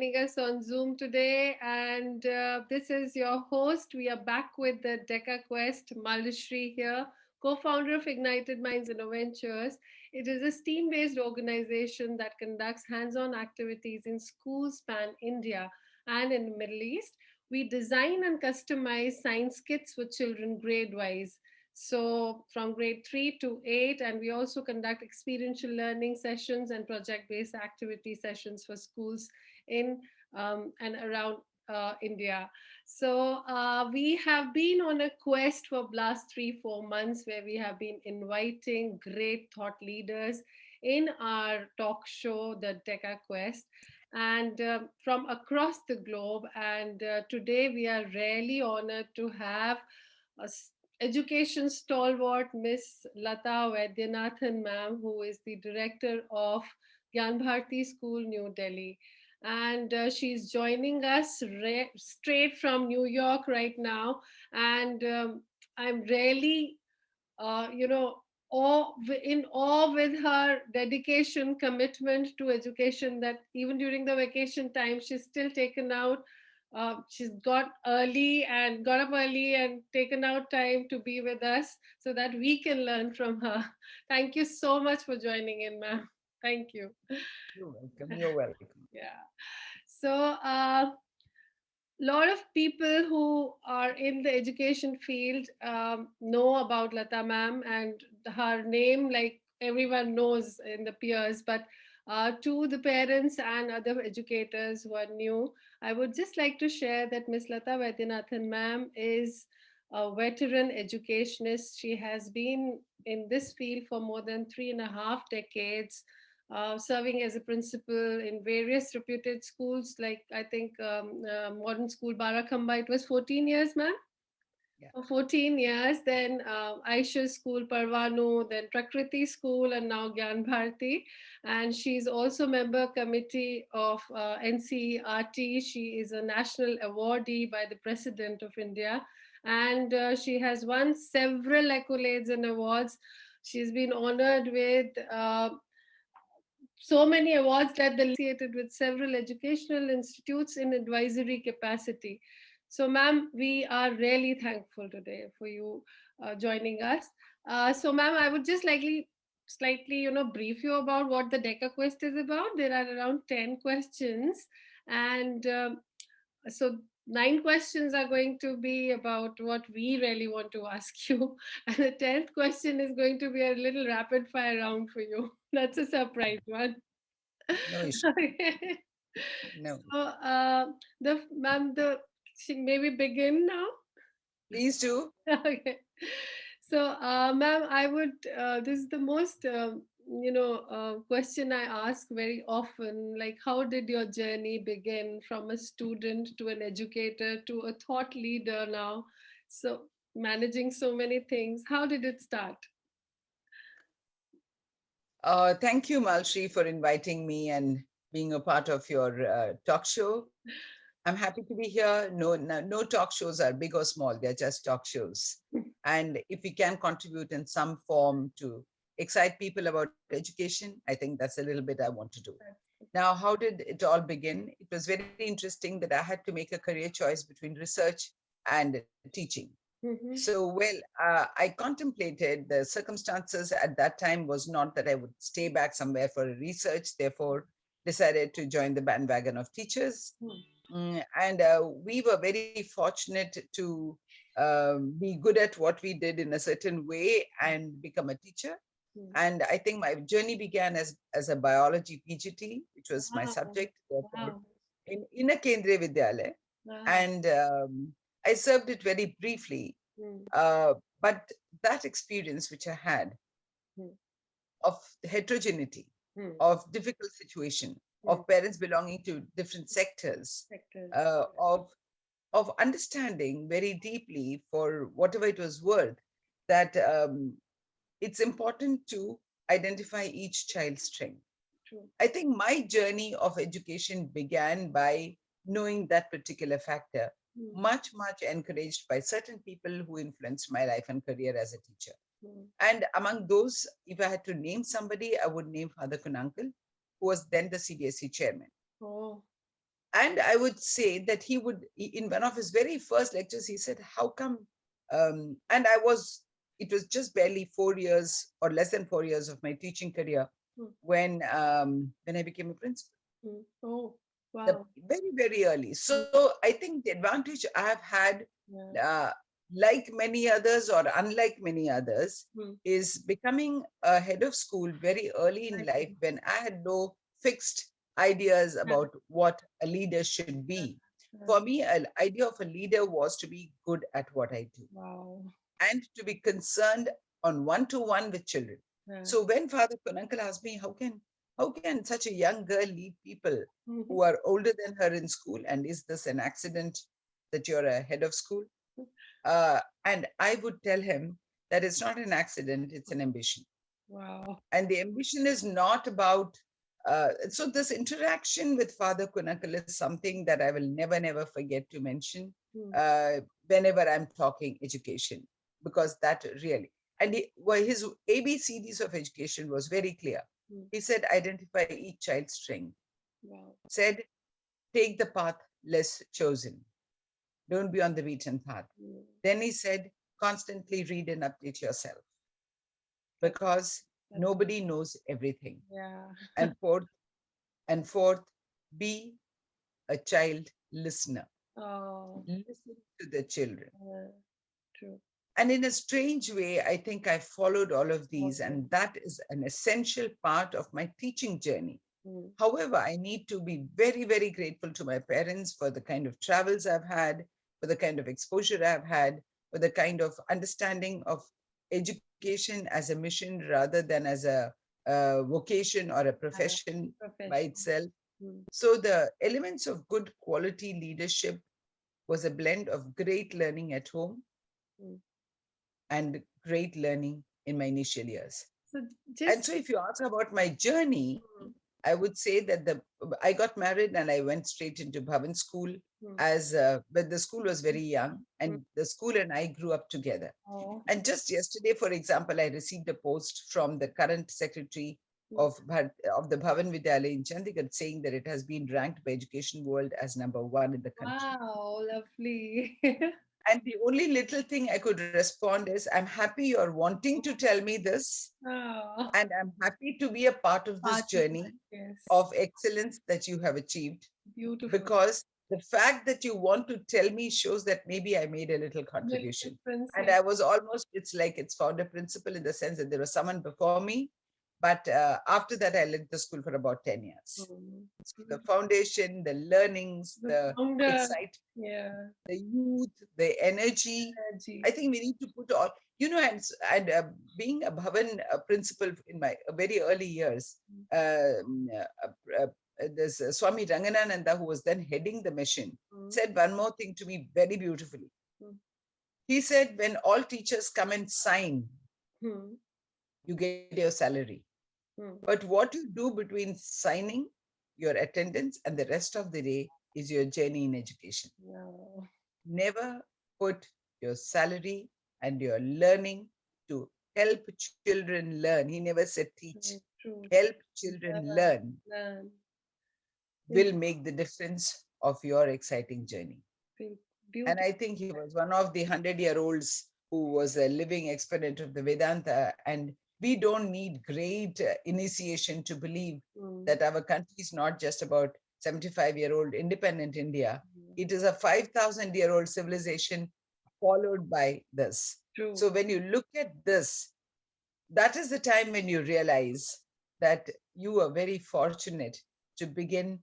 joining us on Zoom today. And this is your host. We are back with the Deca Quest, Malishri here, co-founder of Ignited Minds Innoventures. It is a STEAM-based organization that conducts hands-on activities in schools span India and in the Middle East. We design and customize science kits for children grade-wise. So from grade 3 to 8, and we also conduct experiential learning sessions and project-based activity sessions for schools in and around India. So we have been on a quest for last 3-4 months where we have been inviting great thought leaders in our talk show, the Deca Quest, and from across the globe. And today we are really honored to have a education stalwart Miss Lata Vaidyanathan ma'am, who is the director of Gyan Bharati School, New Delhi. And she's joining us straight from New York right now. And I'm really, you know, in awe with her dedication, commitment to education, that even during the vacation time, she's still taken out she's got up early and taken out time to be with us so that we can learn from her. Thank you so much for joining in, ma'am. Thank you. You're welcome. You're welcome. Yeah. So, lot of people who are in the education field know about Lata ma'am, and her name, like everyone knows in the peers, but to the parents and other educators who are new, I would just like to share that Miss Lata Vaidyanathan ma'am is a veteran educationist. She has been in this field for more than 3.5 decades, serving as a principal in various reputed schools, like I think Modern School Barakamba, it was 14 years, ma'am? Yeah. For 14 years, then Aisha School, Parvanu, then Prakriti School, and now Gyan Bharati. And she's also member committee of NCERT. She is a national awardee by the President of India. And she has won several accolades and awards. She's been honored with so many awards that they associated with several educational institutes in advisory capacity. So, ma'am, we are really thankful today for you joining us. So, ma'am, I would just slightly, brief you about what the Deca Quest is about. There are around 10 questions, and so 9 questions are going to be about what we really want to ask you, and the 10th question is going to be a little rapid fire round for you. That's a surprise one. No issue. Okay. No. So, the ma'am, the maybe begin now. Please do. Okay. So, ma'am, I would. This is the most question I ask very often. Like, how did your journey begin from a student to an educator to a thought leader now? So, managing so many things. How did it start? Thank you, Malshri, for inviting me and being a part of your talk show. I'm happy to be here. No talk shows are big or small, they're just talk shows. And if we can contribute in some form to excite people about education, I think that's a little bit I want to do. Now, how did it all begin? It was very interesting that I had to make a career choice between research and teaching. Mm-hmm. So, well, I contemplated the circumstances at that time was not that I would stay back somewhere for research, therefore, decided to join the bandwagon of teachers. And we were very fortunate to be good at what we did in a certain way and become a teacher. Mm-hmm. And I think my journey began as a biology PGT, which was my Wow. subject, therefore, Wow. in a Kendriya Vidyalaya. Wow. And I served it very briefly. Mm, But that experience which I had mm, of heterogeneity, mm, of difficult situation, mm. of parents belonging to different sectors, Sectors. uh, of of understanding very deeply for whatever it was worth that it's important to identify each child's strength. True. I think my journey of education began by knowing that particular factor, Mm, much encouraged by certain people who influenced my life and career as a teacher. mm. And among those, if I had to name somebody, I would name Father Kunankal, who was then the CBSE chairman. Oh. And I would say that he would, in one of his very first lectures, he said, how come? And it was just barely 4 years or less than 4 years of my teaching career Mm, when I became a principal, Oh, the wow. very, very early. Mm, So I think the advantage I have had, Yeah. uh, like many others or unlike many others, Mm, is becoming a head of school very early in life Exactly. when I had no fixed ideas Yeah. about what a leader should Yeah. be. Yeah. For me, an idea of a leader was to be good at what I do Wow. and to be concerned on one-to-one with children. Yeah. So when Father Kununkel asked me, how can such a young girl lead people Mhm. who are older than her in school, and is this an accident that you're a head of school? And I would tell him that it's not an accident, it's an ambition. Wow. And the ambition is not about, so this interaction with Father Kunakal is something that I will never, never forget to mention Mm, uh, whenever I'm talking education, because that really, and his ABCDs of education was very clear. mm, He said, identify each child's strength, Wow. said, take the path less chosen, don't be on the beaten path. Mm, Then he said, constantly read and update yourself That, because that's, nobody knows everything. yeah. And fourth, be a child listener. Oh, Listen to the children. yeah, true. And in a strange way, I think I followed all of these, Okay. and that is an essential part of my teaching journey. Mm, However, I need to be very, very grateful to my parents for the kind of travels I've had, for the kind of exposure I've had, for the kind of understanding of education as a mission rather than as a vocation or a yeah. profession by Profession. itself. Mm, So the elements of good quality leadership was a blend of great learning at home mm. and great learning in my initial years. So And just, so if you ask about my journey, mm, I would say that the I got married and I went straight into Bhavan school mm, but the school was very young mm. and the school and I grew up together. Oh, And just yesterday, for example, I received a post from the current secretary mm. of the Bhavan Vidyalaya in Chandigarh saying that it has been ranked by Education World as number 1 in the country. Wow, lovely. And the only little thing I could respond is, I'm happy you're wanting to tell me this, Oh, and I'm happy to be a part of this part of journey it, yes. of excellence that you have achieved, Beautiful. because the fact that you want to tell me shows that maybe I made a little Little contribution. difference, And yes. I was almost, it's like it's founder principle in the sense that there was someone before me. But after that, I led the school for about 10 years. Mm. So the foundation, the learnings, The the founder, excitement, yeah, the youth, the energy. energy. I think we need to put all, being a Bhavan principal in my very early years, there's Swami Ranganananda, who was then heading the mission, Mm, said one more thing to me very beautifully. mm, He said, when all teachers come and sign, mm, you get your salary. mm. But what you do between signing, your attendance, and the rest of the day is your journey in education. No. Never put your salary and your learning to help children learn. He never said teach. True, true, Help true. children Learn, learn learn. It's will make the difference of your exciting journey. And beautiful. I think he was one of the 100-year-olds who was a living exponent of the Vedanta. And we don't need great initiation to believe Mm, that our country is not just about 75-year-old independent India. mm. It is a 5,000-year-old civilization followed by this. True. So when you look at this, that is the time when you realize that you are very fortunate to begin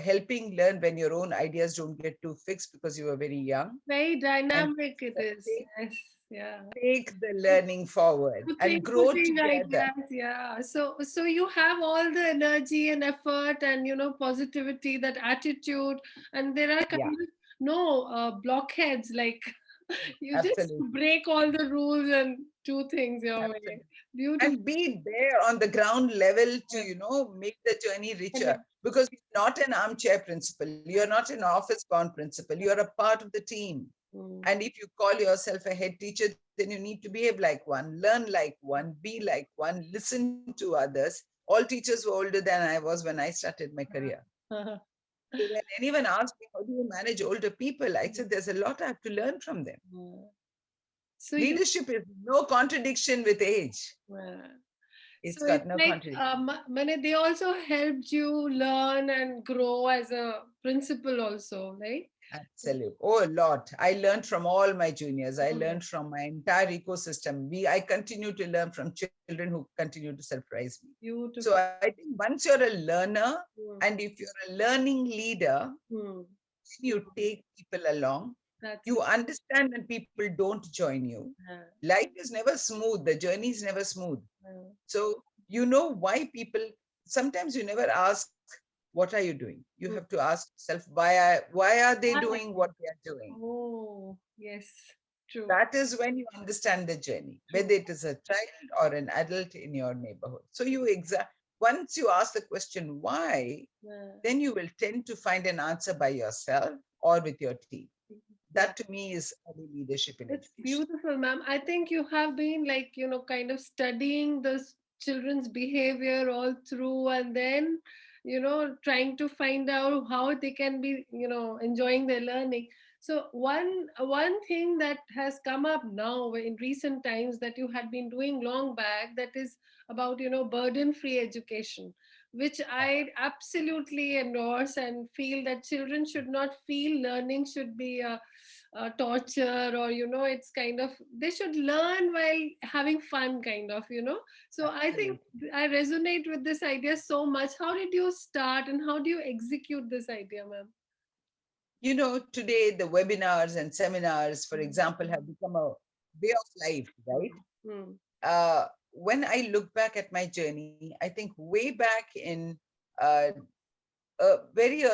helping learn when your own ideas don't get too fixed because you are very young, Very and dynamic it is. take, Yes. Yeah. take the learning forward and grow Putting together. ideas, yeah. So you have all the energy and effort and positivity, that attitude, and there are Yeah, kind of no blockheads. Like you just absolutely. break all the rules and do things your way. Absolutely. Beautiful. And be there on the ground level to, Yeah. make the journey And richer, because you're not an armchair principal. You're not an office bound principal. You're a part of the team. mm, And if you call yourself a head teacher, then you need to behave like one, learn like one, be like one, listen to others. All teachers were older than I was when I started my career. So when anyone asks me, how do you manage older people? I said, there's a lot I have to learn from them. Yeah. So you, Leadership is no contradiction with age. yeah. It's So got it's no like, contradiction. Mane, they also helped you learn and grow as a principal also, right? Absolutely. Oh, a lot. I learned from all my juniors. I Mm, learned from my entire ecosystem. I continue to learn from children who continue to surprise me. So beautiful. I think once you're a learner Mm, and if you're a learning leader, mm, you mm. take people along. That's You it. understand when people don't join you. Yeah, Life is never smooth. The journey is never smooth. yeah. So you know why people, sometimes you never ask, what are you doing? You have Mm. to ask yourself, why are they Why? doing what they are doing? Oh, yes, true, That is when you understand the journey, true. whether it is a child or an adult in your neighborhood. So once you ask the question why, Yeah, then you will tend to find an answer by yourself or with your team. yeah. That to me is early leadership in It's education. beautiful, ma'am. I think you have been like, kind of studying the children's behavior all through and then, trying to find out how they can be, enjoying their learning. So one thing that has come up now in recent times that you had been doing long back, that is about, burden-free education, which I absolutely endorse and feel that children should not feel learning should be a torture, or it's kind of they should learn while having fun, kind of, so I think Absolutely. I resonate with this idea so much. How did you start and how do you execute this idea, ma'am? Today the webinars and seminars, for example, have become a way of life, right? Mm, When I look back at my journey, I think way back in uh, very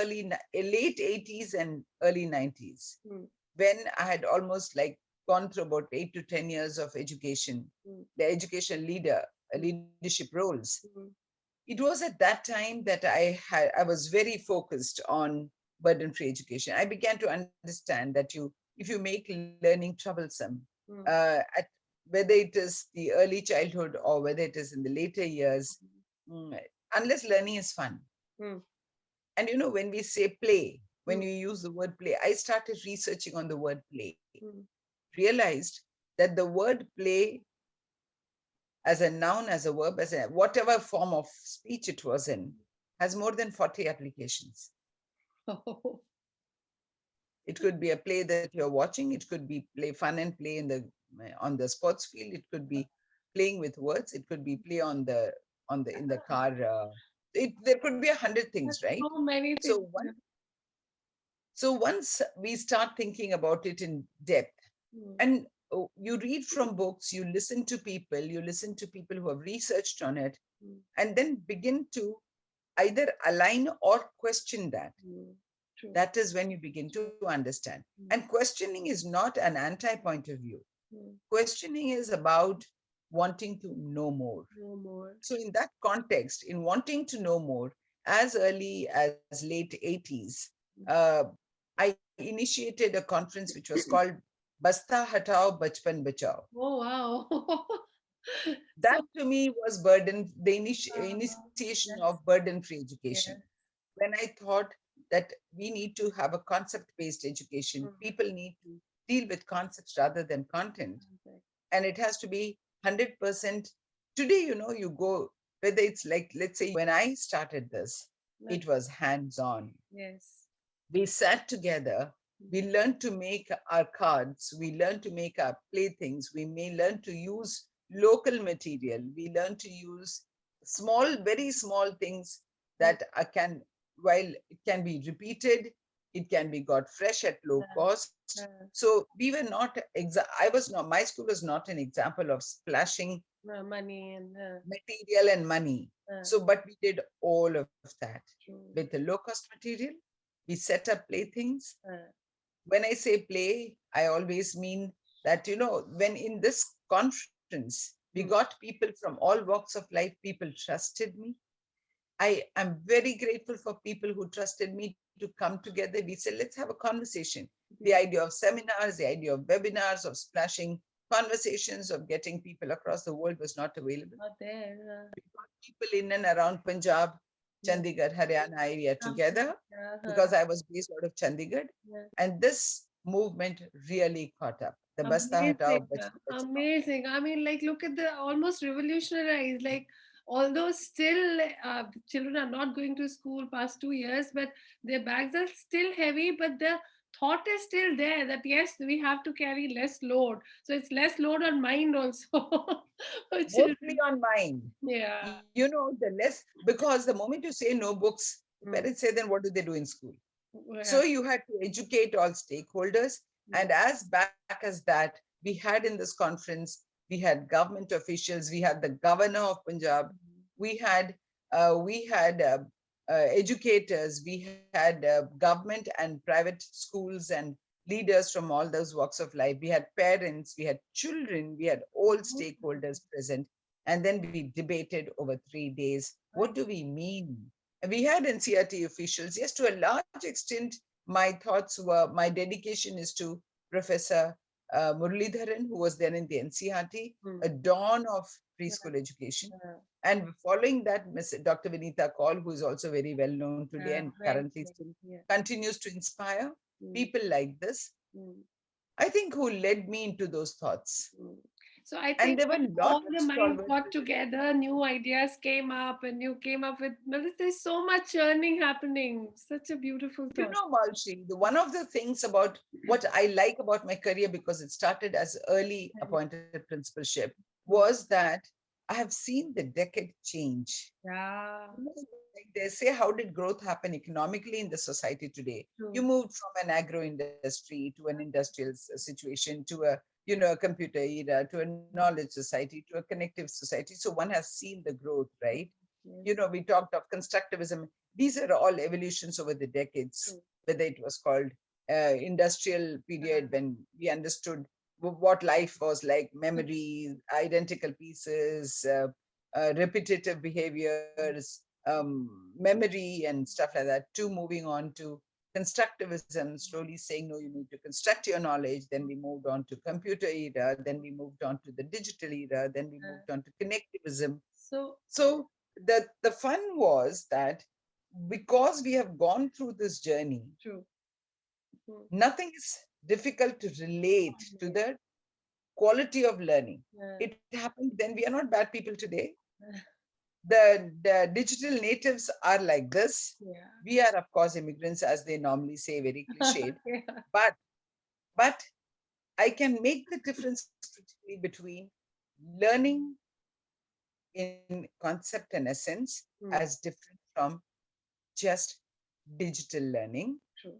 late 80s and early 90s, mm, when I had almost like gone through about 8 to 10 years of education, mm, the education mm, leadership roles. mm, It was at that time that I was very focused on burden-free education. I began to understand that if you make learning troublesome, mm, at whether it is the early childhood or whether it is in the later years, mm, unless learning is fun. mm, And when we say play, when mm, you use the word play, I started researching on the word play, mm. realized that the word play as a noun, as a verb, as a whatever form of speech it was in, has more than 40 applications. Oh, It could be a play that you're watching. It could be play fun and play on the sports field. It could be playing with words. It could be play on the in the car. There could be 100 things, that's right? so many So things. once we start thinking about it in depth, Mm, and you read from books, you listen to people who have researched on it, mm, and then begin to either align or question that. mm. True, That is when you begin to true. understand. And Mm, questioning is not an anti point of view. mm. Questioning is about wanting to know more. No more. So, in that context, in wanting to know more, as early as late 80s, uh, I initiated a conference which was called Basta Hatao Bachpan Bachao. Oh, wow. That So, to me was burden, the uh, initiation of yes, burden free education. yes. When I thought that we need to have a concept based education, Mm, people need to deal with concepts rather than content. okay. And it has to be 100%. Today, you go, whether it's like, let's say, when I started this, That's, it was hands on. yes. We sat together, we learned to make our cards, we learned to make our playthings, we may learn to use local material, we learn to use very small things Mm, that can, while it can be repeated, it can be got fresh at low yeah, cost. yeah. So we were not, I was not, my school was not an example of splashing Money and material and money. uh, So, but we did all of that with the true. low cost material. We set up playthings. Uh, When I say play, I always mean that, when in this conference, we mm, got people from all walks of life, people trusted me. I am very grateful for people who trusted me to come together. We said, let's have a conversation. The beautiful. idea of seminars, the idea of webinars, of splashing conversations, of getting people across the world was not available. Not there. People in and around Punjab. Yeah. Chandigarh, Haryana area Okay. together Uh-huh. because I was based out of Chandigarh. Yeah. And this movement really caught up. The Basta Amazing, Hatao Bachao Bachao. amazing. I mean, like, look at the almost revolutionized. Like, although still children are not going to school past 2 years, but their bags are still heavy, but the thought is still there that yes, we have to carry less load. So it's less load on mind also for Mostly children. on mind. Yeah. The less, because the moment you say no books, the Mm. parents say, then what do they do in school? So Yeah. you had to educate all stakeholders. Mm. And as back as that, we had in this conference, we had government officials, we had the governor of Punjab, we had educators, we had government and private schools and leaders from all those walks of life. We had parents, we had children, we had all stakeholders present. And then we debated over 3 days. What do we mean? We had NCRT officials. Yes, to a large extent, my thoughts were, my dedication is to Professor Muralidharan, who was then in the NCRT, Mm. a dawn of Yeah. preschool education. Yeah. And following that, Ms. Dr. Vinita Kaul, who is also very well known today Yeah. and Very, currently very, still yeah. continues to inspire Mm. people like this, Mm. I think, who led me into those thoughts. Mm. So I And think there were when all the lots minds followed. got together, new ideas came up, and you came up with. Well, there's so much churning happening. Such a beautiful thought. Malshi, one of the things about what I like about my career, because it started as early appointed principalship, Mm. was that I have seen the decade change. Yeah. Like they say, how did growth happen economically in the society today? You True. moved from an agro industry to an industrial situation to a a computer era to a knowledge society to a connective society. So one has seen the growth, right? Yes. We talked of constructivism. These are all evolutions over the decades, True. whether it was called industrial period Uh, when we understood what life was like, memory, identical pieces, repetitive behaviors, memory, and stuff like that, to moving on to constructivism, slowly saying, no, you need to construct your knowledge. Then we moved on to computer era. Then we moved on to the digital era. Then we uh, moved on to connectivism. so So the fun was that because we have gone through this journey, true. Mm. nothing is difficult to relate to the quality of learning. Uh, It happened then. We are not bad people today. uh, The digital natives are like this. yeah. We are, of course, immigrants, as they normally say, very cliched. Yeah. But but I can make the difference critically between learning in concept and essence as Mm. different from just digital learning. True.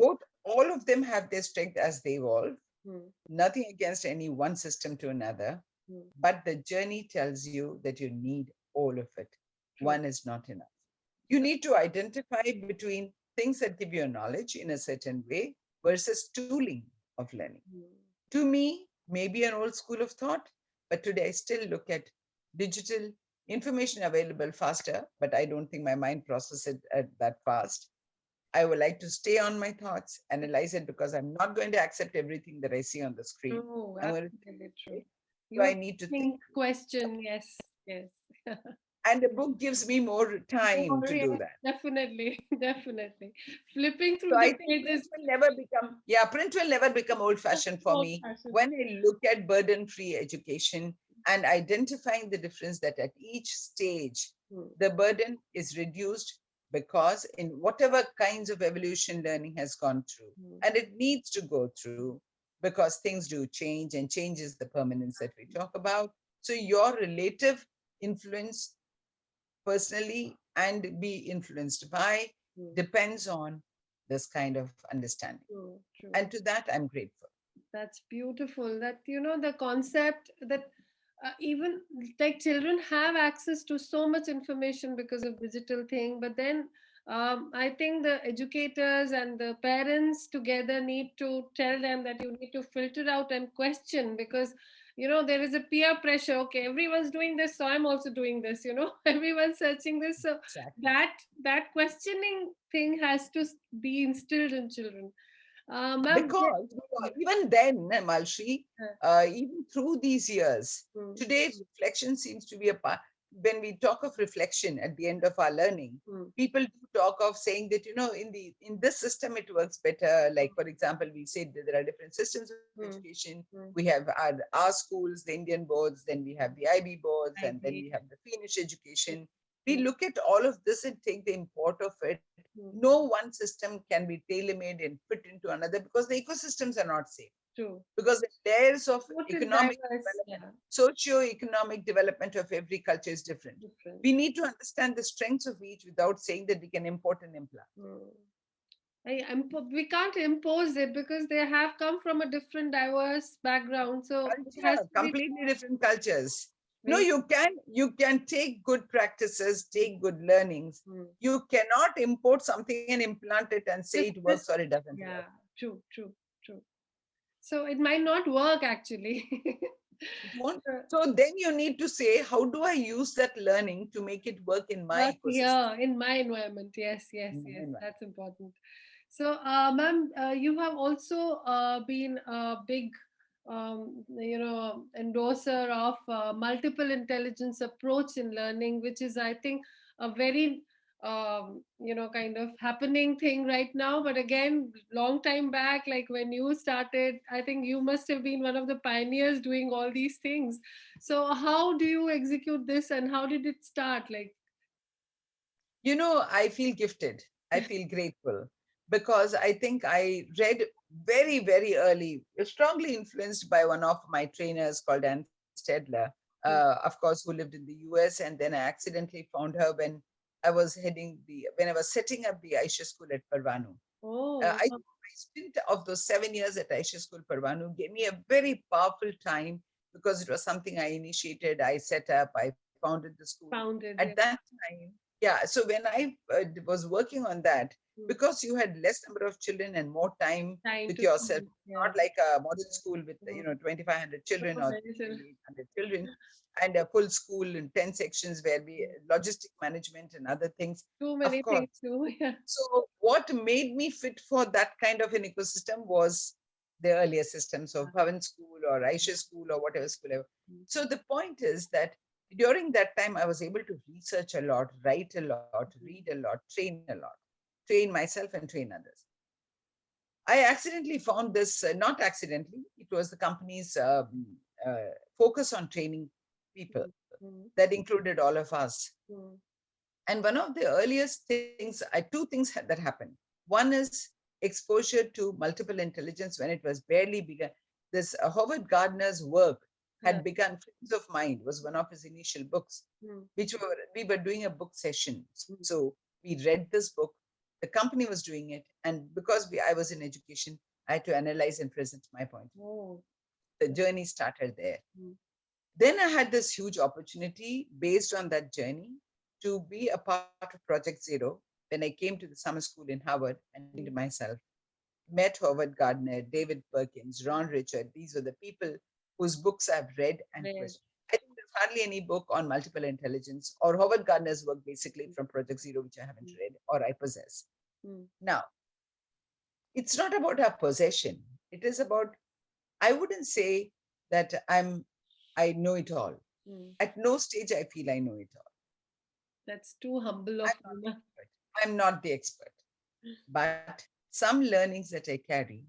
Both, all of them have their strength as they evolve. Mm. Nothing against any one system to another, Mm. but the journey tells you that you need all of it. True. One is not enough. You So, need to identify between things that give you knowledge in a certain way versus tooling of learning. mm. To me, maybe an old school of thought, but today I still look at digital information available faster, but I don't think my mind processes it at that fast. I would like to stay on my thoughts, analyze it, because I'm not going to accept everything that I see on the screen. True. I'm going to Absolutely true. think, so You I have need to to think. think, question. Yes. Yes. And a book gives me more time Oh, to do yes, that. definitely, definitely. Flipping So through I the think pages, print will never become old fashioned for old me. fashioned. When I look at burden free education and identifying the difference that at each stage, Hmm. the burden is reduced because in whatever kinds of evolution learning has gone through, Hmm. and it needs to go through because things do change, and change is the permanence that we talk about. So your relative influence personally and be influenced by Hmm. depends on this kind of understanding. True, true. And to that, I'm grateful. That's beautiful. That, the concept that even like children have access to so much information because of digital thing, but then I think the educators and the parents together need to tell them that you need to filter out and question, because there is a peer pressure. Okay, everyone's doing this, so I'm also doing this. Everyone's searching this, so Exactly. that questioning thing has to be instilled in children. Ma'am, Because even then, Malshi, uh, even through these years, mm, today reflection seems to be a part. when we talk of reflection at the end of our learning, mm, people do talk of saying that, in this system it works better. Like, for example, we said that there are different systems of mm, education. mm. We have our schools, the Indian boards, then we have the IB boards, I and then agree. we have the Finnish education. We Mm, look at all of this and take the import of it. mm. No one system can be tailor-made and fit into another because the ecosystems are not safe, True. because the layers of Total economic diverse. development, Yeah. socio-economic development of every culture is different. Different. We need to understand the strengths of each without saying that we can import and implant. Mm. We can't impose it because they have come from a different diverse background. So it has Culture, to be completely different cultures. No, very. you can take good practices, take good learnings. Mm. You cannot import something and implant it and say it works This, or it doesn't work. yeah, true, true, true. So it might not work actually. It won't. Uh, So then you need to say, how do I use that learning to make it work in my Work ecosystem? here in my environment. Yes, yes, In my yes. environment. That's important. So, ma'am, you have also been a big, endorser of multiple intelligence approach in learning, which is, I think, a very, kind of happening thing right now. But again, long time back, like when you started, I think you must have been one of the pioneers doing all these things. So, how do you execute this, and how did it start? Like, I feel gifted. I feel grateful because I think I read very, very early, strongly influenced by one of my trainers called Ann Stedler, of course, who lived in the US. And then I accidentally found her when I was setting up the Aisha School at Parvanu. oh, I think my stint of those 7 years at Aisha School Parvanu gave me a very powerful time because it was something I initiated, I set up, I founded the school. At founded, yeah. that time, yeah. So when I was working on that, Mm. because you had less number of children and more time Time with to yourself, think, yeah. not like a model school with Mm. 2,500 So children or many children. 2,800 children, and a full school in 10 sections where we logistic management and other things. Too Of many things course, to, yeah. so what made me fit for that kind of an ecosystem was the earlier systems of Bhavan School or Aisha School or whatever school. Mm. So the point is that during that time, I was able to research a lot, write a lot, read a lot, train a lot, train myself and train others. I accidentally found this, not accidentally, it was the company's focus on training people Mm. that included all of us. Mm. And one of the earliest things, two things that happened. One is exposure to multiple intelligence when it was barely begun. This Howard Gardner's work Yeah. had begun. Friends of Mind was one of his initial books, Mm. which we were doing a book session. Mm. So we read this book. The company was doing it, and because I was in education, I had to analyze and present my point. Oh. The journey started there. Mm. Then I had this huge opportunity based on that journey to be a part of Project Zero when I came to the summer school in Harvard and trained Mm. myself. Met Howard Gardner, David Perkins, Ron Richard. These were the people whose books I've read and Red. questioned. I think there's hardly any book on multiple intelligence or Howard Gardner's work basically from Project Zero, which I haven't Mm. read or I possess. Mm. Now, it's not about our possession. It is about, I wouldn't say that I know it all. Mm. At no stage I feel I know it all. That's too humble of I'm not you, the na. expert. I'm not the expert. But some learnings that I carry,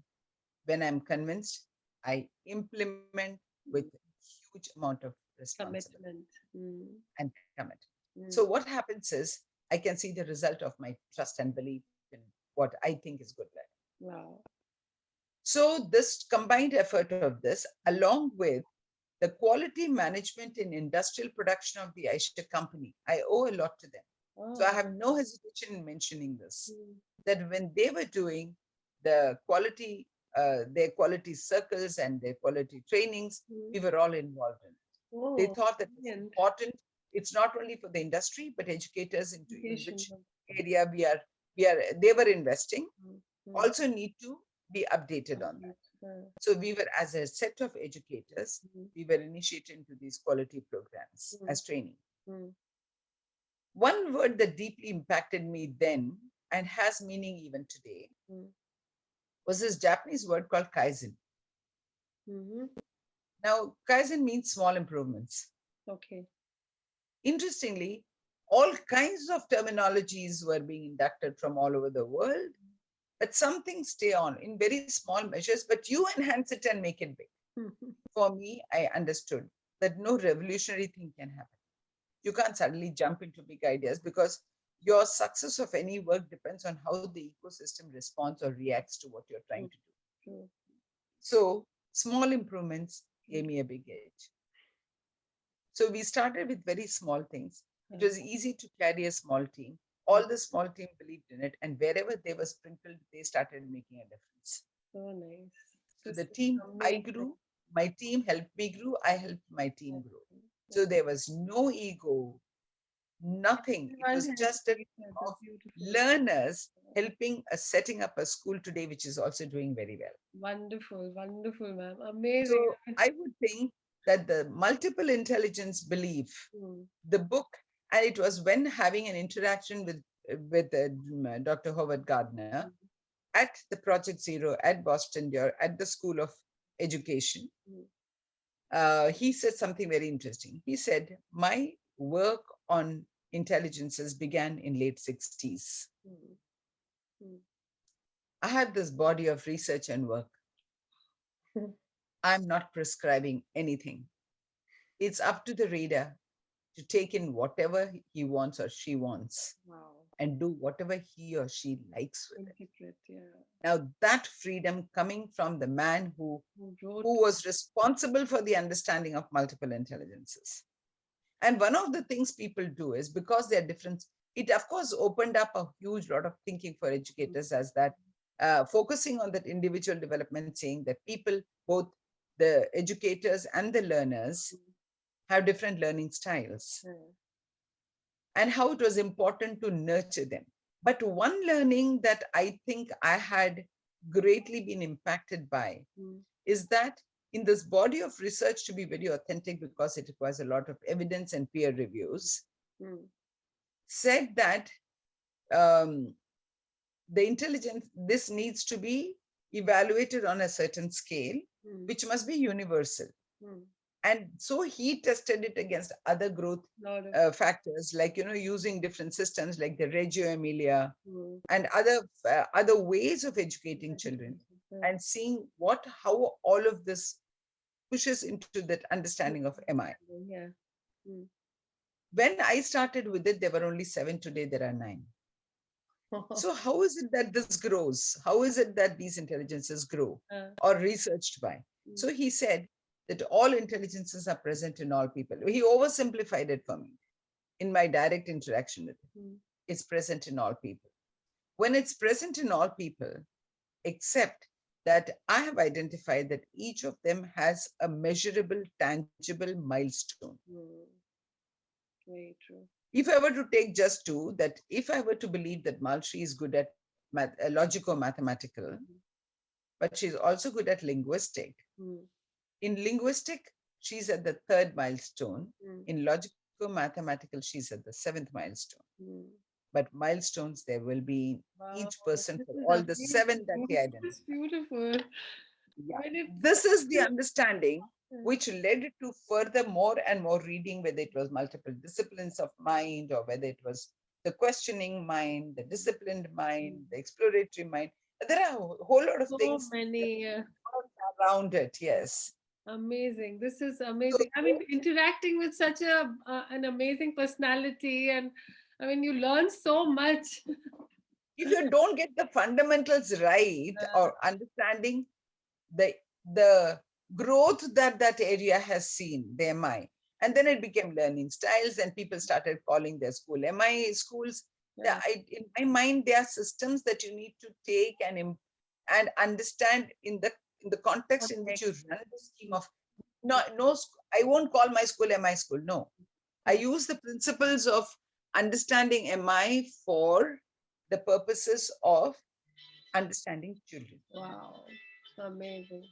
when I'm convinced, I implement with Mm. huge amount of responsibility Commitment. Mm. and commitment. So Mm. what happens is I can see the result of my trust and belief in what I think is good learning. Wow. So this combined effort of this, Mm. along with the quality management and industrial production of the Aisha company, I owe a lot to them. So I Oh. have no hesitation in mentioning this, Mm. that when they were doing the quality, their quality circles and their quality trainings, Mm. we were all involved in it. They Oh, thought that it's brilliant. important. It's not only for the industry, but educators into in Education. which area they were investing Mm. Mm. also need to be updated on that. Complete. So we were, as a set of educators, Mm. we were initiated into these quality programs Mm. as training. Mm. One word that deeply impacted me then and has meaning even today Mm. was this Japanese word called kaizen. Mm-hmm. Now, kaizen means small improvements. Okay. Interestingly, all kinds of terminologies were being inducted from all over the world, but some things stay on in very small measures, but you enhance it and make it big. For me, I understood that no revolutionary thing can happen. You can't suddenly jump into big ideas because your success of any work depends on how the ecosystem responds or reacts to what you're trying to do. True. So, small improvements gave me a big edge. So, we started with very small things. It was easy to carry a small team. All the small team believed in it, and wherever they were sprinkled, they started making a difference. So nice. So, This the is team I amazing. grew, my team helped me grow, I helped my team grow. So, there was no ego, nothing. It Everyone was has just a each team other. of Beautiful. learners helping us setting up a school today, which is also doing very well. Wonderful, wonderful, ma'am. Amazing. So I would think that the multiple intelligence belief, Mm, the book, and it was when having an interaction with Dr. Howard Gardner mm, at the Project Zero at Boston, at the School of Education. mm, He said something very interesting. He said, "My work on intelligences began in late 60s. mm, mm. I have this body of research and work. I'm not prescribing anything. It's up to the reader to take in whatever he wants or she wants Wow. and do whatever he or she likes with it." Interpret, yeah. Now, that freedom coming from the man Who wrote? who was responsible for the understanding of multiple intelligences. And one of the things people do is because they're different, it of course opened up a huge lot of thinking for educators as that focusing on that individual development, saying that people, both the educators and the learners, have different learning styles Yeah. and how it was important to nurture them. But one learning that I think I had greatly been impacted by Mm, is that in this body of research, to be very authentic because it requires a lot of evidence and peer reviews, mm, said that um, the intelligence, this needs to be evaluated on a certain scale, mm, which must be universal. mm. And so he tested it against other growth Lot of. factors, like using different systems like the Reggio Emilia Mm, and other ways of educating children, yeah. and seeing how all of this pushes into that understanding of MI. Yeah. Mm. When I started with it, there were only 7. Today there are 9. So how is it that this grows? How is it that these intelligences grow Uh, or researched by? mm, So he said that all intelligences are present in all people. He oversimplified it for me in my direct interaction with him. mm. It's present in all people. When it's present in all people, except that I have identified that each of them has a measurable, tangible milestone. Mm. Very true. If I were to take just 2, that if I were to believe that Malshri is good at logico-mathematical, Mm, but she's also good at linguistic. mm, In linguistic, she's at the 3rd milestone. mm, In logico-mathematical, she's at the 7th milestone. mm. But milestones there will be Wow, each person this for is all the 7 that amazing. they This identify. is beautiful. Yeah. When it's This is the understanding uh, which led to further more and more reading, whether it was multiple disciplines of mind or whether it was the questioning mind, the disciplined mind, the exploratory mind. There are a whole lot of so things that many around it, yes. amazing. This is So amazing. I mean, interacting with such a an amazing personality, and I mean, you learn so much. if you don't get the fundamentals right or understanding the growth that that area has seen, the MI, and then it became learning styles, and people started calling their school MI schools. Yeah. In my mind, there are systems that you need to take and understand in the context in which you Context. run the scheme of no. I won't call my school MI school. No, I Yeah. use the principles of understanding MI for the purposes of understanding children. Wow, amazing.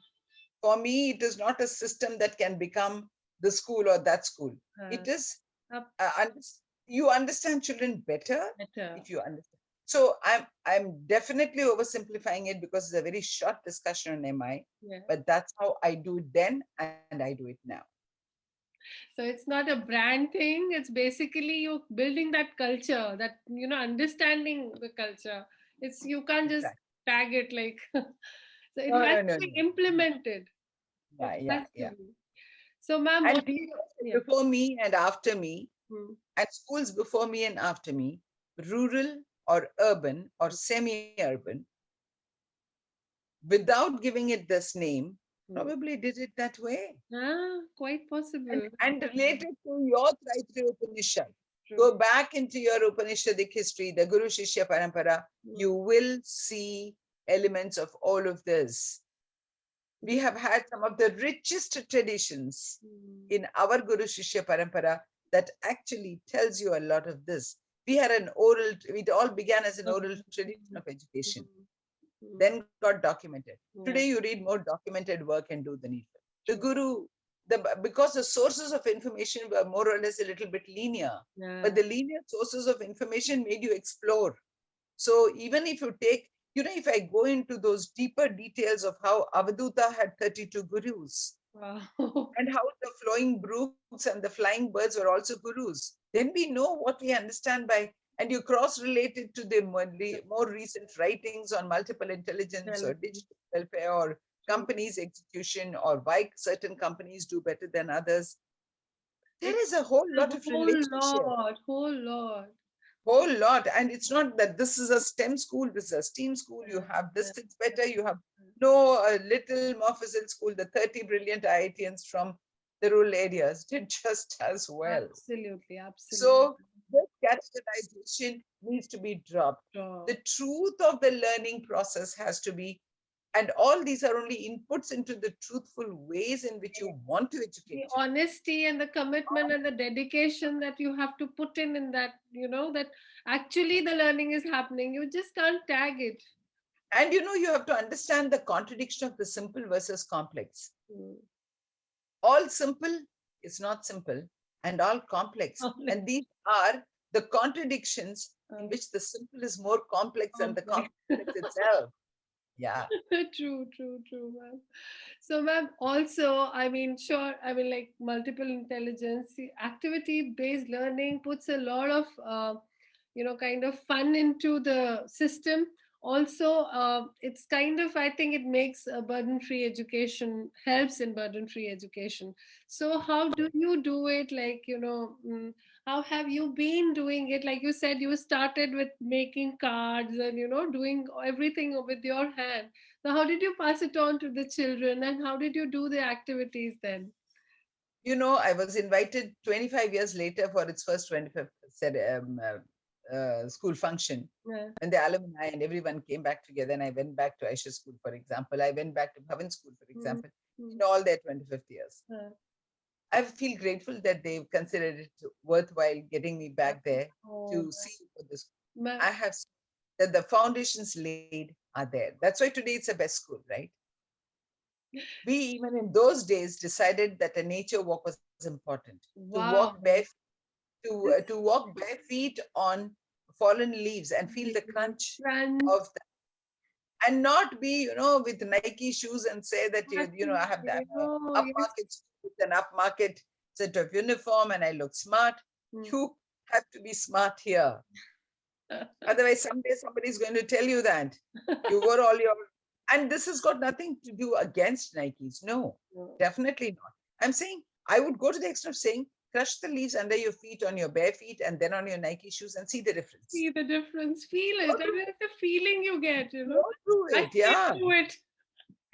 For me, it is not a system that can become the school or that school. Uh, It is up you understand children better better. if you understand. So I'm definitely oversimplifying it because it's a very short discussion on MI, Yeah. but that's how I do it then and I do it now. So it's not a brand thing. It's basically you building that culture, that understanding the culture. It's you can't just Exactly. tag it like. So it No, has no, to no, be no. implemented. Yeah, It yeah, has to yeah. be. So, ma'am, And what? people Yeah. before me and after me, Hmm. and schools before me and after me, rural or urban or semi-urban, without giving it this name, Hmm. probably did it that way. Quite possible. And related to your Taittiriya Upanishad, True. go back into your Upanishadic history, the Guru Shishya Parampara, Hmm. you will see elements of all of this. We This. have had some of the richest traditions Hmm. in our Guru Shishya Parampara that actually tells you a lot of this. We had an oral, it all began as an oral tradition of education, Hmm. then got documented. Today, Yeah. you read more documented work and do the needful. The True. Guru, because the sources of information were more or less a little bit linear, but Yeah. the linear sources of information made you explore. So even if you take, if I go into those deeper details of how Avaduta had 32 gurus Wow. and how the flowing brooks and the flying birds were also gurus, then we know what we understand by, and you cross relate it to the more recent writings on multiple intelligence or Intelligent. digital welfare or True. companies execution or why certain companies do better than others. It's There is a whole a lot of whole relationship. lot, whole lot. Whole lot. And it's not that this is a STEM school, this is a STEAM school. You have Yeah. this fits better. You have no little Moffitt school, the 30 brilliant IITians from the rural areas did just as well. Absolutely, absolutely. So this categorization needs to be dropped. Sure. The truth of the learning process has to be, and all these are only inputs into the truthful ways in which you want to The educate children. honesty and the commitment and the dedication that you have to put in that, that actually the learning is happening. You just can't tag it. And you have to understand the contradiction of the simple versus complex. Mm. All simple is not simple, and all complex. And these are the contradictions in which the simple is more complex than the Complex. complex itself. Yeah. True, true, true, ma'am. So, ma'am, also, I mean, sure, I mean, like multiple intelligence, activity based learning puts a lot of, kind of fun into the system. Also, it's kind of, I think it makes a burden free education, helps in burden free education. So, how do you do it? Like, how have you been doing it? Like you said, you started with making cards and doing everything with your hand. So how did you pass it on to the children, and how did you do the activities then? I was invited 25 years later for its first 25th school function. Yeah. And the alumni and everyone came back together, and I went back to Aisha School, for example. I went back to Bhavan School, for Mm, example, mm, in all their 25th years. yeah. I feel grateful that they've considered it worthwhile getting me back there Oh, to see what this. ma- I have that the foundations laid are there. That's why today it's a best school, right? We even in those days decided that a nature walk was important. To walk wow. barefoot, This to walk bare feet on fallen leaves and feel the amazing. crunch Friends, of that, and not be with Nike shoes and say that I have that absolutely. Oh, yes. upmarket with an upmarket set of uniform and I look smart. Mm. You have to be smart here. Otherwise, someday somebody's going to tell you that you wore all your. And this has got nothing to do against Nikes. No, No. definitely not. I'm saying I would go to the extent of saying crush the leaves under your feet on your bare feet and then on your Nike shoes and see the difference. See the difference, feel Go it. I through mean, it's the feeling you get, go through I it. can Yeah, do it.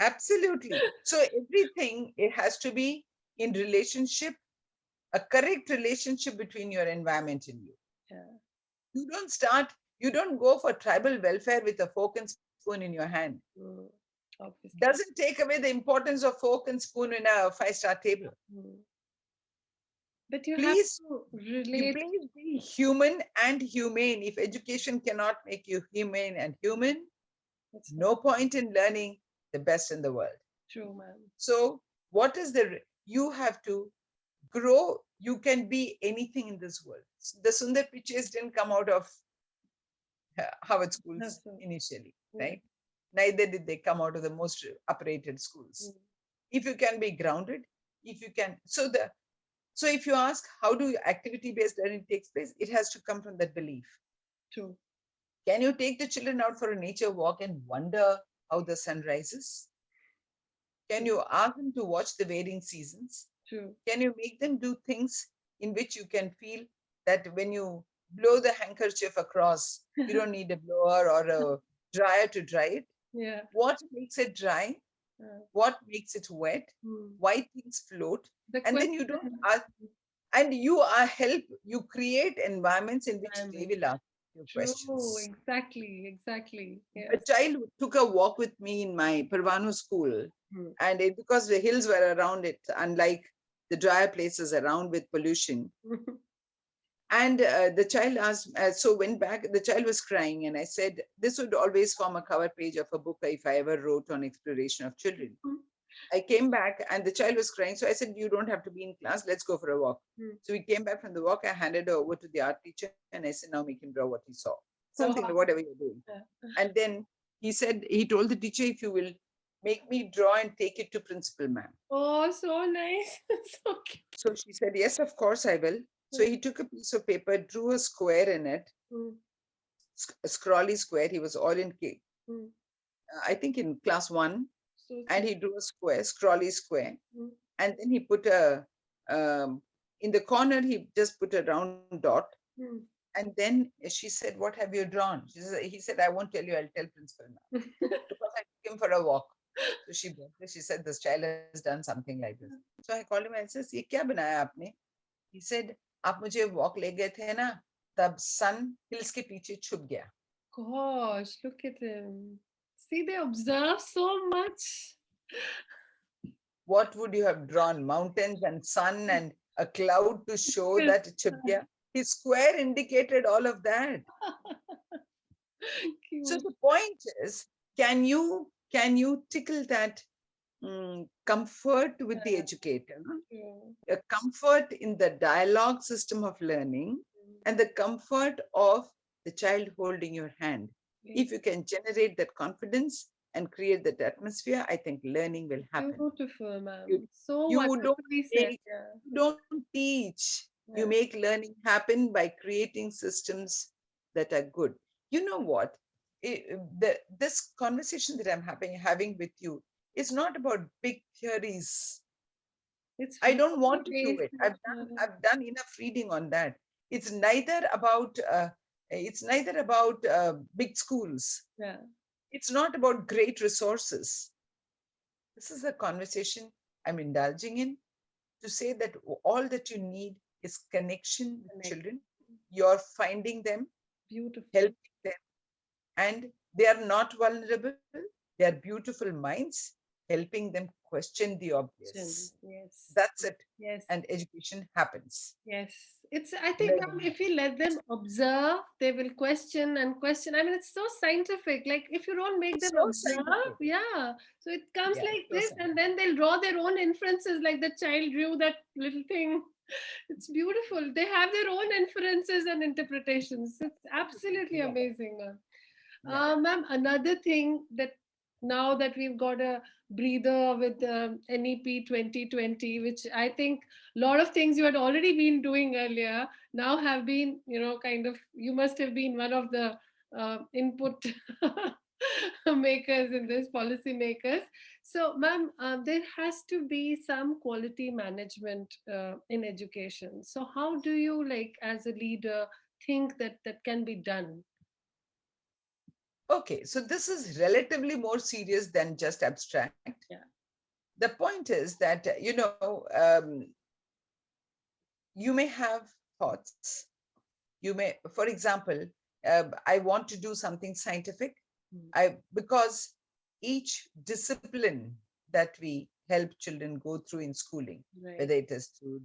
absolutely. So everything, it has to be in relationship, a correct relationship between your environment and you. Yeah. You don't go for tribal welfare with a fork and spoon in your hand. Mm. Obviously. Doesn't take away the importance of fork and spoon in a five-star table. Mm. But you have Please, to you relate. please be human and humane. If education cannot make you humane and human, That's no point in learning the best in the world. true, man. So, what is you have to grow? You can be anything in this world. The Sundar Pichays didn't come out of Harvard schools That's so. initially, Yeah. right? Neither did they come out of the most uprated schools. Mm. If you can be grounded, if you can, so So if you ask how do activity-based learning takes place, it has to come from that belief. True. Can you take the children out for a nature walk and wonder how the sun rises? Can True. you ask them to watch the varying seasons? True. Can you make them do things in which you can feel that when you blow the handkerchief across, you don't need a blower or a dryer to dry it? Yeah. What makes it dry? Uh, What makes it wet? hmm. Why things float? The And then you don't question. ask, and you are help, you create environments in which they Environment. will ask you True. questions. Exactly. Exactly. A Yes. child took a walk with me in my Parvanu school, Hmm. and because the hills were around it, unlike the drier places around with pollution. And the child asked, so went back, the child was crying, and I said, this would always form a cover page of a book if I ever wrote on exploration of children. I came back and the child was crying. So I said, you don't have to be in class. Let's go for a walk. So we came back from the walk. I handed her over to the art teacher and I said, now make him draw what he saw. Something like Wow. whatever you're doing. And then he said, he told the teacher, if you will make me draw and take it to principal ma'am. Oh, so nice. So cute. So she said, yes, of course I will. So he took a piece of paper, drew a square in it, Hmm. a scrawly square. He was all in, Hmm. I think in class 1. So And sweet. he drew a square, scrawly square. Hmm. And then he put a, in the corner, he just put a round dot. Hmm. And then she said, what have you drawn? He said, I won't tell you, I'll tell principal now. Because I took him for a walk. So she said, this child has done something like this. So I called him and said, ये क्या बनाया आपने? He said, आप मुझे walk ले गए थे ना, तब sun hills के पीछे छुप गया. Gosh, look at him. See, they observe so much. What would you have drawn? Mountains and sun and a cloud to show that it छुप गया? His square indicated all of that. So Cute. the point is, can you tickle that comfort with the educator, Yeah. a comfort in the dialogue system of learning, and the comfort of the child holding your hand? Yeah. If you can generate that confidence and create that atmosphere, I think learning will happen. Beautiful, You, ma'am. So you don't wonderfully said. make, Yeah. you don't teach. You Yeah. make learning happen by creating systems that are good. You know what? This conversation that I'm having with you is not about big theories. It's I don't really want to do based. it. I've done enough reading on that. It's neither about big schools. Yeah. It's not about great resources. This is a conversation I'm indulging in to say that all that you need is connection with Connect. children. You're finding them, Beautiful. helping them, and they are not vulnerable. They are beautiful minds, helping them question the obvious. Yes. That's it. Yes. And education happens. Yes. It's, I think, ma'am, Learning if we let them observe, they will question and question. I mean, it's so scientific. Like, if you don't make them so observe, scientific. yeah. So it comes Yeah, like so this, scientific. and then they'll draw their own inferences, like the child drew that little thing. It's beautiful. They have their own inferences and interpretations. It's absolutely Yeah, amazing, ma'am. yeah. Ma'am, another thing that now that we've got a breather with NEP 2020, which I think a lot of things you had already been doing earlier now have been, kind of, you must have been one of the input makers in this, policy makers. So, ma'am, there has to be some quality management in education. So, how do you, like, as a leader, think that that can be done? Okay, so this is relatively more serious than just abstract. Yeah. The point is that, you may have thoughts. You may, for example, I want to do something scientific. Because each discipline that we help children go through in schooling, Right. whether it is through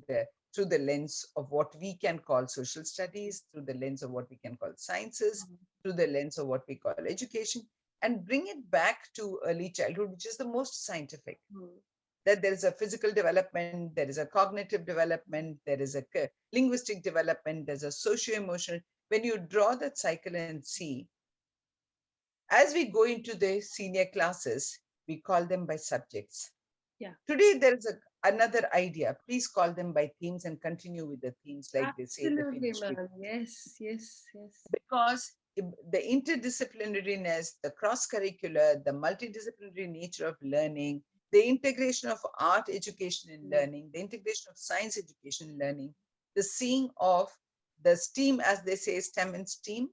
the lens of what we can call social studies, through the lens of what we can call sciences, through the lens of what we call education, and bring it back to early childhood, which is the most scientific. That there is a physical development, there is a cognitive development, there is a linguistic development, there's a socio-emotional. When you draw that cycle and see, as we go into the senior classes, we call them by subjects. Yeah. Today, there is another idea. Please call them by themes and continue with the themes, like they say, the Absolutely, Finnish people. ma'am. Yes, yes, yes. Because the interdisciplinariness, the cross curricular, the multidisciplinary nature of learning, the integration of art education in Mm. learning, the integration of science education in learning, the seeing of the STEAM, as they say, STEM and STEAM,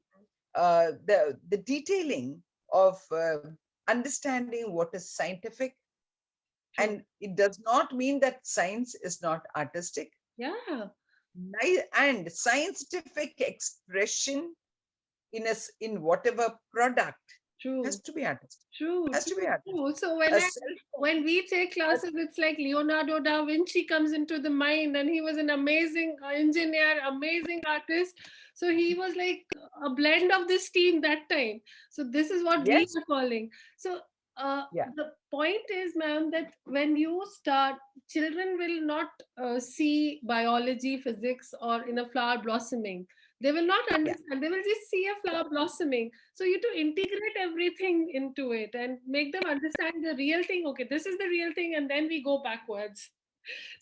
the detailing of understanding what is scientific. And True. it does not mean that science is not artistic. Yeah. And scientific expression in whatever product has True. to be artistic. True, Has to be true, artistic. true. So A cell phone. when we take a- classes, it's like Leonardo da Vinci comes into the mind, and he was an amazing engineer, amazing artist. So he was like a blend of this team that time. So this is what we yes. are calling. So Yeah. the point is, ma'am, that when you start, children will not see biology, physics, or in a flower blossoming. They will not Yeah. understand. They will just see a flower blossoming. So you to integrate everything into it and make them understand the real thing. Okay, this is the real thing, and then we go backwards.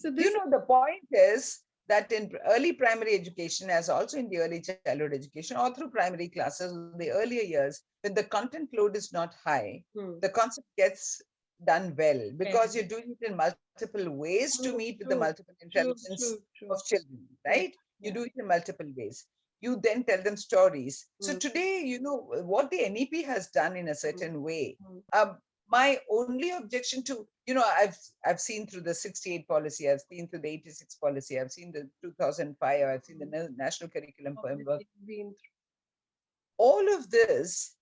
So this. The point is that in early primary education, as also in the early childhood education, or through primary classes, the earlier years, when the content load is not high, Hmm. the concept gets done well because Very you're doing it in multiple ways to meet true, with the true, multiple true, intelligence true, of true. children, Yeah, right? You do yeah. it in multiple ways. You then tell them stories. So Hmm. today, what the NEP has done in a Hmm. certain way. Hmm. My only objection to, I've seen through the 68 policy, I've seen through the 86 policy, I've seen the 2005, I've seen the Hmm. national curriculum framework. Obviously, been All of this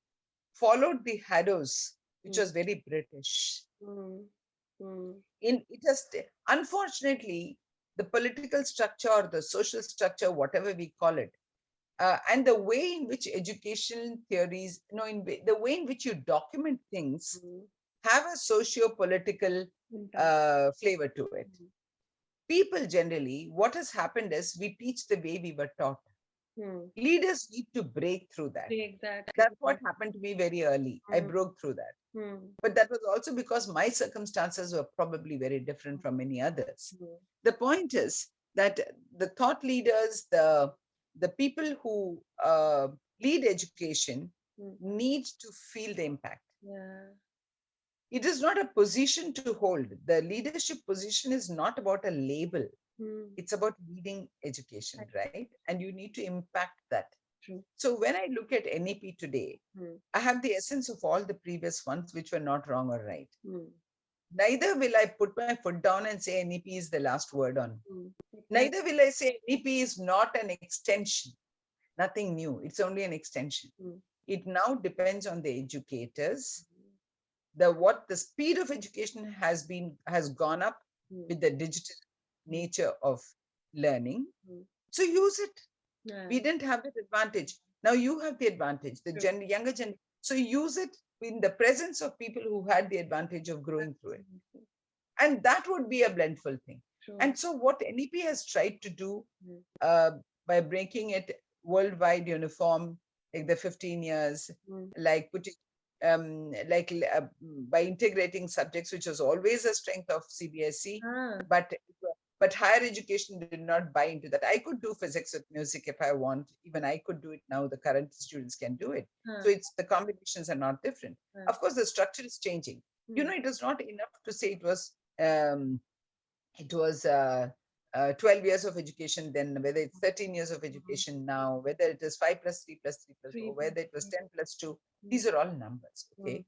followed the Haddos, which through. was very British. Hmm. Hmm. In it has Unfortunately, the political structure or the social structure, whatever we call it, and the way in which educational theories, the way in which you document things, Hmm. have a socio-political Impact. flavor to it. People generally, what has happened is we teach the way we were taught. Hmm. Leaders need to break through that. Exactly. That's what happened to me very early. I Hmm. broke through that. Hmm. But that was also because my circumstances were probably very different from many others. The point is that the thought leaders, the people who lead education, Hmm. need to feel the impact. Yeah. It is not a position to hold. The leadership position is not about a label. Hmm. It's about leading education, right? And you need to impact that. True. So when I look at NEP today, Hmm. I have the essence of all the previous ones, which were not wrong or right. Hmm. Neither will I put my foot down and say NEP is the last word on. Hmm. Exactly. Neither will I say NEP is not an extension, nothing new. It's only an extension. Hmm. It now depends on the educators. The speed of education has gone up Hmm. with the digital Hmm. nature of learning. Hmm. So use it. Yeah. We didn't have that advantage. Now you have the advantage, the True. younger generation. So use it in the presence of people who had the advantage of growing through it. Absolutely. And that would be a blendful thing. True. And so what NEP has tried to do, Hmm. uh, by breaking it worldwide uniform, like the 15 years, Hmm. like putting, by integrating subjects, which was always a strength of CBSE, Ah. but higher education did not buy into that. I could do physics with music if I want. Even I could do it now. The current students can do it. Ah. So it's the combinations are not different. Ah. Of course, the structure is changing. Hmm. It is not enough to say um, it was 12 years of education then, whether it's 13 years of Hmm. education now, whether it is 5 plus 3 plus 3 plus 4, Three plus whether it was three. 10 plus 2. Hmm. These are all numbers. Hmm. Okay.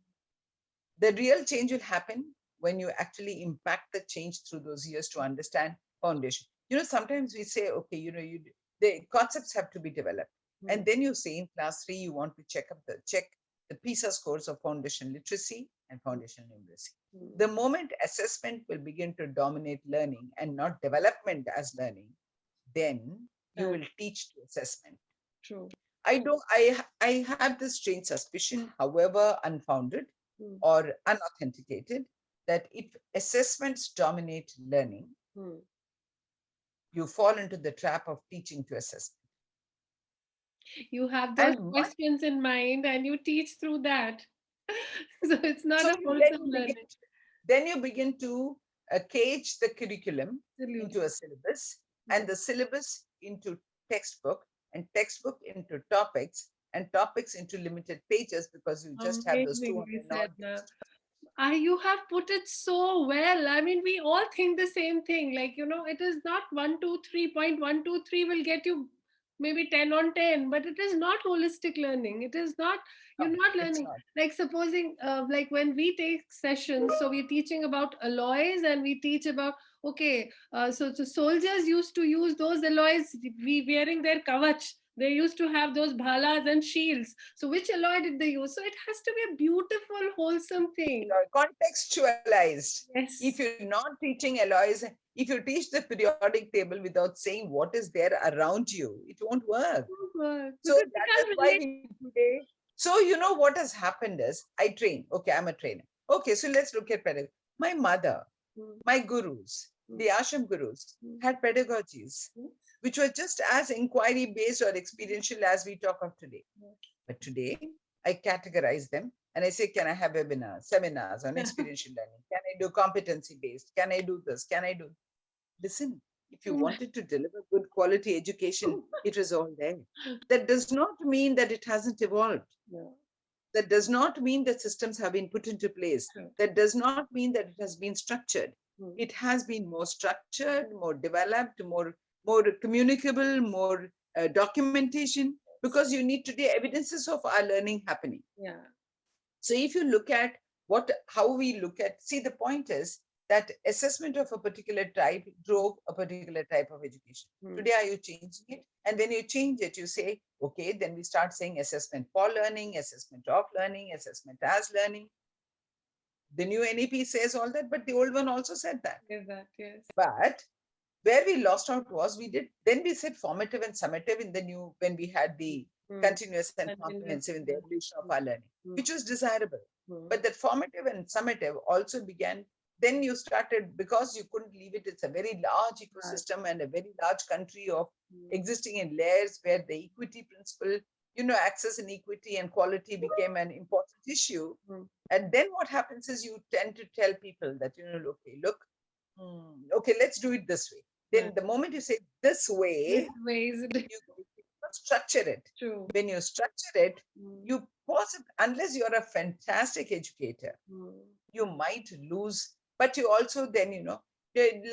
The real change will happen when you actually impact the change through those years to understand foundation. Sometimes we say, okay, the concepts have to be developed. Hmm. And then you say in class 3, you want to check the PISA scores of foundation literacy and foundation numeracy. Hmm. The moment assessment will begin to dominate learning and not development as learning, then you Ah. will teach to assessment. True. I don't. I have this strange suspicion, however unfounded Hmm. or unauthenticated, that if assessments dominate learning, Hmm. you fall into the trap of teaching to assessment. You have those And one, questions in mind and you teach through that. So it's not so a you, wholesome learning. then you begin to cage the curriculum into Absolutely. a syllabus, and Yes. the syllabus into textbook, and textbook into topics, and topics into limited pages, because you just have those Amazingly 200 said, odd ma'am. pages. You have put it so well. I mean, we all think the same thing. Like, it is not 123.123 will get you maybe 10 on 10, but it is not holistic learning. It is not, you're No, not it's learning. not. Like, supposing, like when we take sessions, so we're teaching about alloys and we teach about, okay, so soldiers used to use those alloys, we wearing their kavach. They used to have those bhalas and shields. So which alloy did they use? So it has to be a beautiful, wholesome thing. Contextualized. If Yes. you're not teaching alloys, if you teach the periodic table without saying what is there around you, it won't work. So Because we that is can't why relate. we today. So you know what has happened is I train. Okay, I'm a trainer. Okay, so let's look at pedagogy. My mother, Mm, my gurus, mm, the ashram gurus, mm, had pedagogies mm, which were just as inquiry based or experiential as we talk of today. mm. But today, I categorize them and I say, can I have webinars, seminars on Yeah. experiential learning? Can I do competency based? Can I do this? Can I do? Listen, if you wanted to deliver good quality education, it was all there. That does not mean that it hasn't evolved. Yeah. That does not mean that systems have been put into place. True. That does not mean that it has been structured. Mm. It has been more structured, more developed, more communicable, more documentation, because you need today evidences of our learning happening. Yeah. So if you look at how we look at, see, the point is that assessment of a particular type drove a particular type of education. Mm. Today, are you changing it? And when you change it, you say, okay, then we start saying assessment for learning, assessment of learning, assessment as learning. The new NEP says all that, but the old one also said that. Is that, yes. But where we lost out was then we said formative and summative in the new, when we had the Mm. continuous and Continuous comprehensive in the learning. evolution of our learning, Mm. which was desirable. Mm. But that formative and summative also began. Then you started, because you couldn't leave it. It's a very large Right. ecosystem and a very large country of Mm. existing in layers, where the equity principle, access and equity and quality became an important issue. Mm. And then what happens is you tend to tell people that, okay, look, okay, let's do it this way. Yeah. Then the moment you say this This way, way is it you structure it. true. When you structure it, Mm. you possibly, unless you're a fantastic educator, Mm. you might lose. But you also then,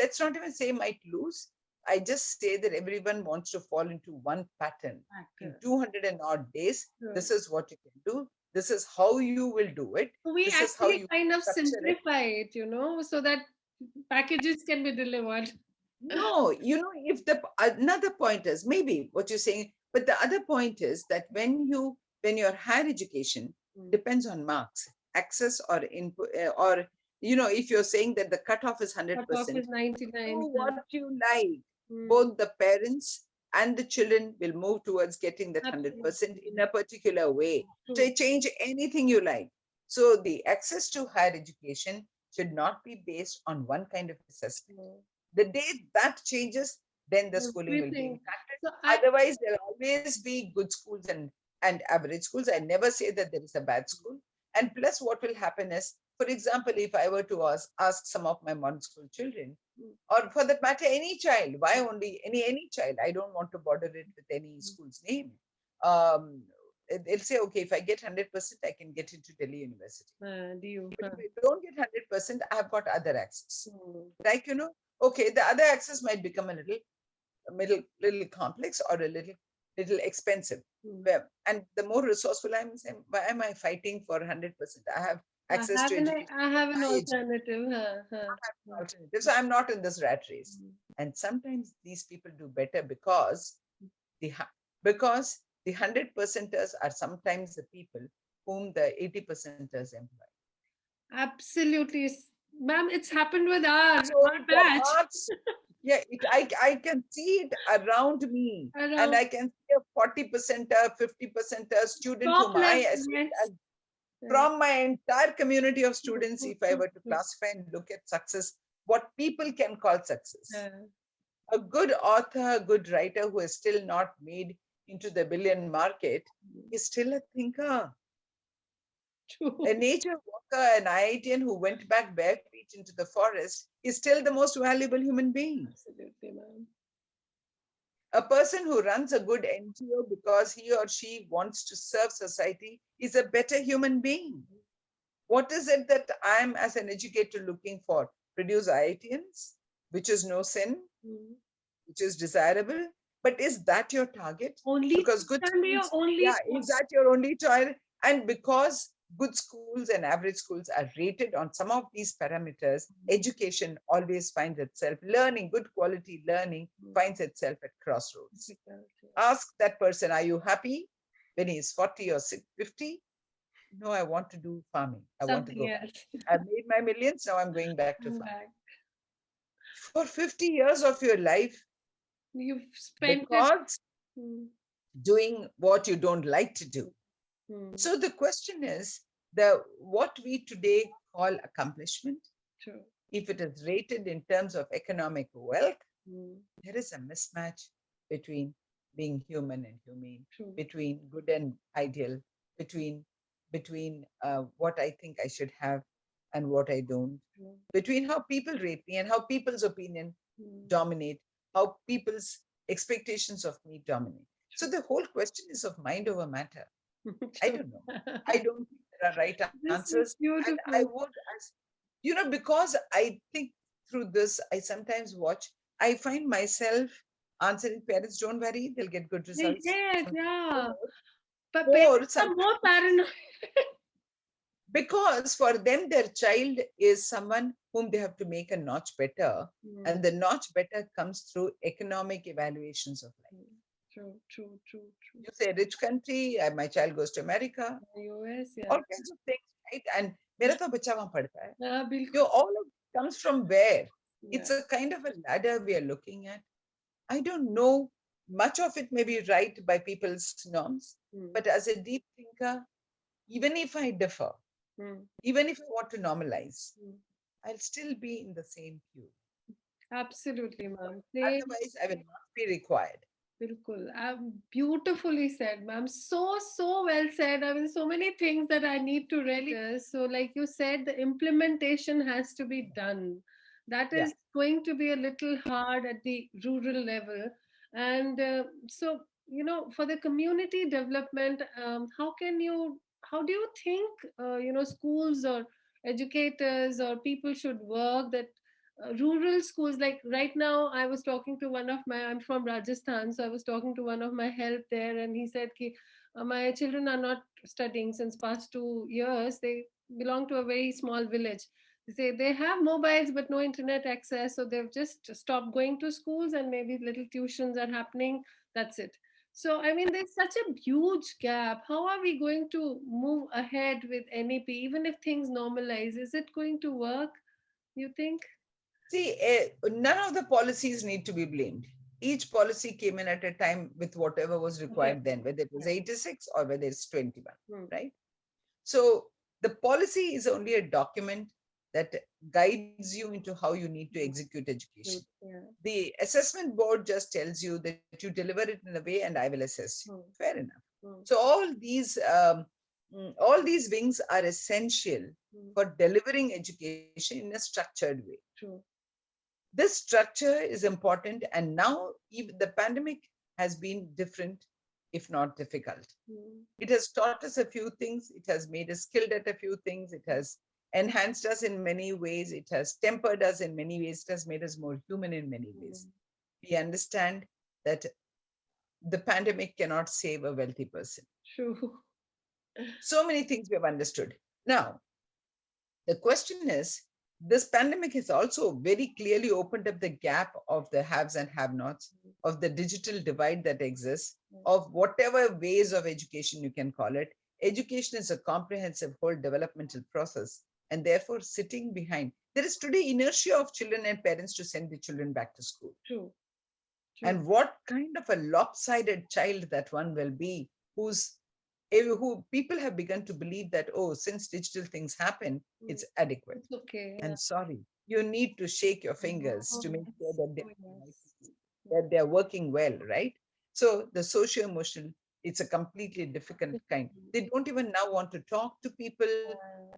let's not even say might lose. I just say that everyone wants to fall into one pattern. In Factor. 200 and odd days, True. this is what you can do. This is how you will do it. So we This is how actually you kind of structure it. simplify it, so that packages can be delivered. No, if the another point is maybe what you're saying, but the other point is that when your higher education Mm. depends on marks, access or input, or if you're saying that the cutoff is Cut off 100%, is 99. do what you like. Mm. Both the parents and the children will move towards getting that Absolutely. 100% in a particular way. True. To change anything you like. So the access to higher education should not be based on one kind of assessment. Mm. The day that changes, then the schooling will be Everything. impacted. So Otherwise, there'll always be good schools and average schools. I never say that there is a bad school. And plus, what will happen is, for example, if I were to ask some of my modern school children, or for that matter, any child, why only any child? I don't want to border it with any school's name. Um, they'll say, okay, if I get 100%, I can get into Delhi University. do you? But if I don't get 100%, I have got other access. Mm. Like, okay, the other access might become a little complex or a little expensive. Mm. And the more resourceful I'm saying, why am I fighting for 100%? I have access to education. I have an I alternative. alternative. So I'm not in this rat race. Mm. And sometimes these people do better because the 100%ers are sometimes the people whom the 80%ers employ. Absolutely. Ma'am, it's happened with our So the batch. marks, yeah, I can see it around me, and Around I can see a 40%er, 50%er student top whom I level, assess yes. as from my entire community of students. Mm. If I were to classify and look at success, what people can call success. A good author, a good writer who is still not made into the billion market is still a thinker. True. A nature walker, an IITian who went back bare feet into the forest, is still the most valuable human being. Absolutely, ma'am. A person who runs a good NGO because he or she wants to serve society is a better human being. What is it that I'm, as an educator, looking for? Produce IITians, which is no sin, Mm. which is desirable. But is that your target? Only Because good can be your schools, only yeah, is source. that your only choice? And because good schools and average schools are rated on some of these parameters, education always finds itself, learning, good quality learning Mm. finds itself at crossroads. Difficult, yeah. Ask that person, are you happy when he's 40 or 50? No, I want to do farming. I want to Something go back. else. I've made my millions, now I'm going back to Come farm. back. For 50 years of your life, You've spent it. because Mm. doing what you don't like to do. Mm. So the question is, the what we today call accomplishment, True. if it is rated in terms of economic wealth, Mm. there is a mismatch between being human and humane, True. between good and ideal, between what I think I should have and what I don't, True. between how people rate me and how people's opinion Mm. dominate, how people's expectations of me dominate. So True. the whole question is of mind over matter. I True. don't know. I don't think there are right This answers. is And I beautiful. would, as because I think through this, I sometimes watch, I find myself answering parents, don't worry, they'll get good They results. get, Sometimes yeah. But more, parents are sometimes more paranoid. because for them, their child is someone whom they have to make a notch better. Mm. And the notch better comes through economic evaluations of life. Mm. True, true, true, true. You say rich country, my child goes to America, US, yeah. all kinds of things, right? And मेरा तो बच्चा वहां पढ़ता है. Yeah, बिल्कुल. All of it comes from where? Yeah. It's a kind of a ladder we are looking at. I don't know. Much of it may be right by people's norms, Mm. but as a deep thinker, even if I differ, Mm. even if I want to normalize, Mm. I'll still be in the same queue. Absolutely, ma'am. They Otherwise, I will not be required. Bilkul. Beautifully said, ma'am. So, so well said. I mean, so many things that I need to really. So, like you said, the implementation has to be done. That Yeah. is going to be a little hard at the rural level. And so, for the community development, how do you think, schools or educators or people should work that rural schools, like right now I was talking to one of my, I'm from Rajasthan, so I was talking to one of my help there, and he said ki, my children are not studying since past 2 years. They belong to a very small village. They say they have mobiles but no internet access, so they've just stopped going to schools, and maybe little tuitions are happening. That's it. So I mean, there's such a huge gap. How are we going to move ahead with NEP even if things normalize? Is it going to work, you think? See, none of the policies need to be blamed. Each policy came in at a time with whatever was Yeah. required then, whether it was 86 or whether it's 21, Hmm. right? So the policy is only a document that guides you into how you need to execute education. Good. Yeah. The assessment board just tells you that you deliver it in a way and I will assess you. Hmm. Fair enough. Hmm. So all these wings are essential Hmm. for delivering education in a structured way. True. This structure is important, and now even the pandemic has been different, if not difficult. Hmm. It has taught us a few things, it has made us skilled at a few things, it has enhanced us in many ways, it has tempered us in many ways, it has made us more human in many ways. Hmm. We understand that the pandemic cannot save a wealthy person. True. So many things we have understood. Now, the question is, this pandemic has also very clearly opened up the gap of the haves and have nots, of the digital divide that exists, of whatever ways of education you can call it. Education is a comprehensive whole developmental process, and therefore sitting behind. There is today inertia of children and parents to send the children back to school. True. True. And what kind of a lopsided child that one will be, who people have begun to believe that, oh, since digital things happen, it's adequate. It's okay. Yeah. And sorry, you need to shake your fingers Oh, to make sure yes. that Oh, yes. they're working well, right? So the socio-emotional It's a completely difficult kind. Mm. They don't even now want to talk to people.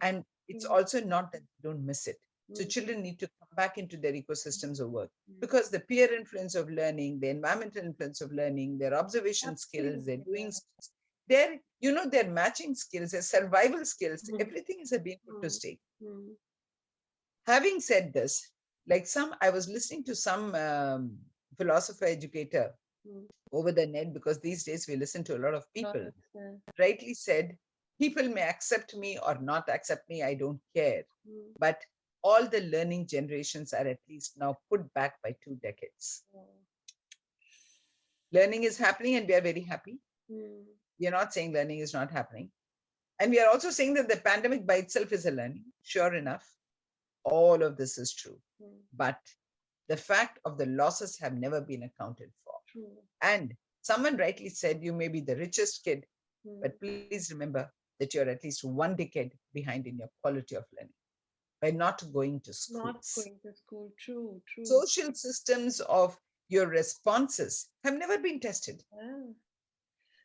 And it's Mm. also not that they don't miss it. So Mm. children need to come back into their ecosystems of work Mm. because the peer influence of learning, the environmental influence of learning, their observation skills, their Absolutely, doing, yeah. their, their matching skills, their survival skills, Mm. everything is being put to Mm. stake. Mm. Having said this, I was listening to some philosopher educator Mm. over the net because these days we listen to a lot of Lot people, of, rightly said, people may accept me or not accept me, I don't care. mm. But all the learning generations are at least now put back by 2 decades. Yeah. Learning is happening and we are very happy. Mm. We are not saying learning is not happening. And we are also saying that the pandemic by itself is a learning. Sure enough, all of this is true. Mm. But the fact of the losses have never been accounted for. True. And someone rightly said, you may be the richest kid, Mm. but please remember that you're at least 1 decade behind in your quality of learning by not going to Not schools. going to school. True, true. Social systems of your responses have never been tested. Yeah.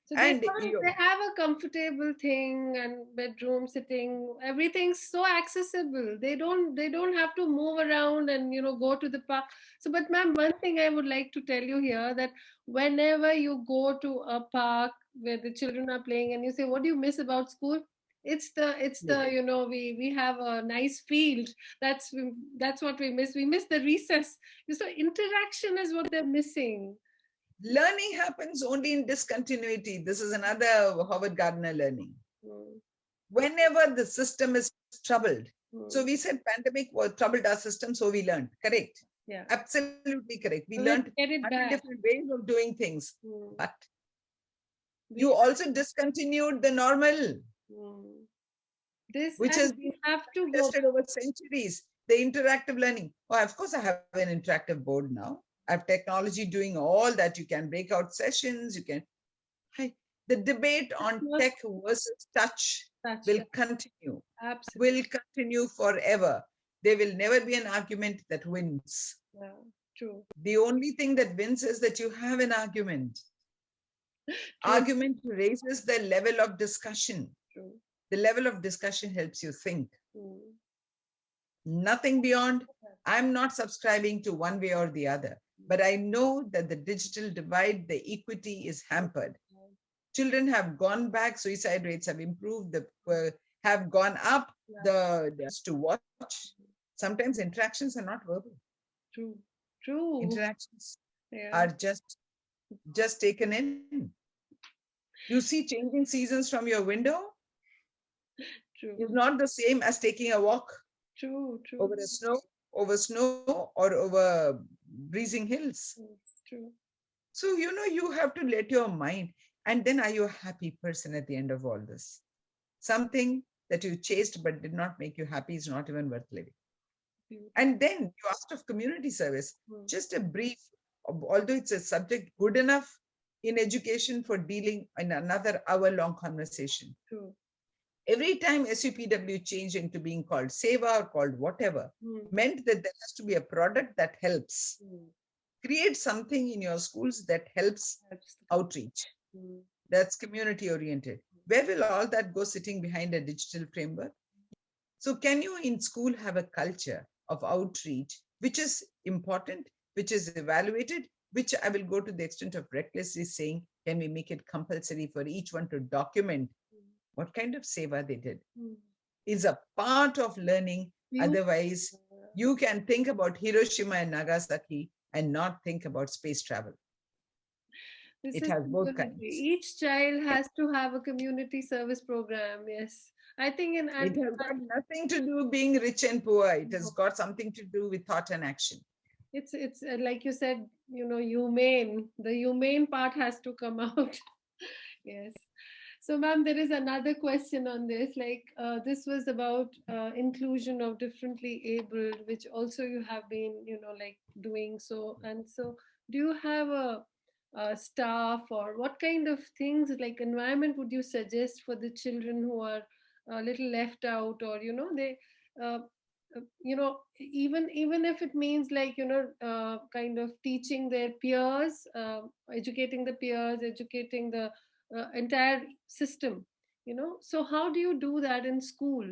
So they And can't, they have a comfortable thing and bedroom sitting, everything's so accessible. They don't have to move around and go to the park. So but ma'am, one thing I would like to tell you here, that whenever you go to a park where the children are playing and you say, what do you miss about school? It's the we have a nice field. That's what we miss. We miss the recess. So interaction is what they're missing. learning happens only in discontinuity. This is another Howard Gardner learning. Mm, Whenever the system is troubled, so we mm. said pandemic was troubled our system, so we learned. Correct. Yeah. Absolutely correct. We So learned we have to get it 100 back. different ways of doing things. Mm. But We you have, also discontinued the normal, mm. This, which and has we been have to go tested back. over centuries. The interactive learning. Oh, of course, I have an interactive board now. I have technology doing all that. You can break out sessions. You can. Hi. The debate on Just tech versus touch touch. will continue, Absolutely. will continue forever. There will never be an argument that wins. Yeah. True. The only thing that wins is that you have an argument. True. Argument raises the level of discussion. True. The level of discussion helps you think. Mm. Nothing beyond. I'm not subscribing to one way or the other, but I know that the digital divide, the equity is hampered. Children have gone back, suicide rates have improved, have gone up, Yeah. the to watch. Sometimes interactions are not verbal. True. True. Interactions Yeah. are just taken in. You see changing seasons from your window is True. not the same as taking a walk True. over True. the snow or over breezing hills. True. So, you have to let your mind, and then are you a happy person at the end of all this? Something that you chased but did not make you happy is not even worth living. Beautiful. And then you asked of community service, Mm. just a brief, although it's a subject good enough in education for dealing in another hour-long conversation. True. Every time SUPW changed into being called Seva or called whatever, Mm. meant that there has to be a product that helps. Mm. Create something in your schools that helps Helps. outreach, Mm. that's community oriented. Where will all that go sitting behind a digital framework? So, can you in school have a culture of outreach, which is important, which is evaluated, which I will go to the extent of recklessly saying, can we make it compulsory for each one to document what kind of seva they did? Mm. Is a part of learning. You. Otherwise, you can think about Hiroshima and Nagasaki and not think about space travel. This It is has both beautiful. kinds. Each child has to have a community service program. Yes, I think in It and has got nothing to do being rich and poor. It has got something to do with thought and action. it's like you said, humane. The humane part has to come out. Yes. So, ma'am, there is another question on this. Like, this was about inclusion of differently abled, which also you have been, like doing so. And so, do you have a staff, or what kind of things, like environment, would you suggest for the children who are a little left out, or they, uh, even if it means like kind of teaching their peers, educating the peers, educating the entire system, so how do you do that in school?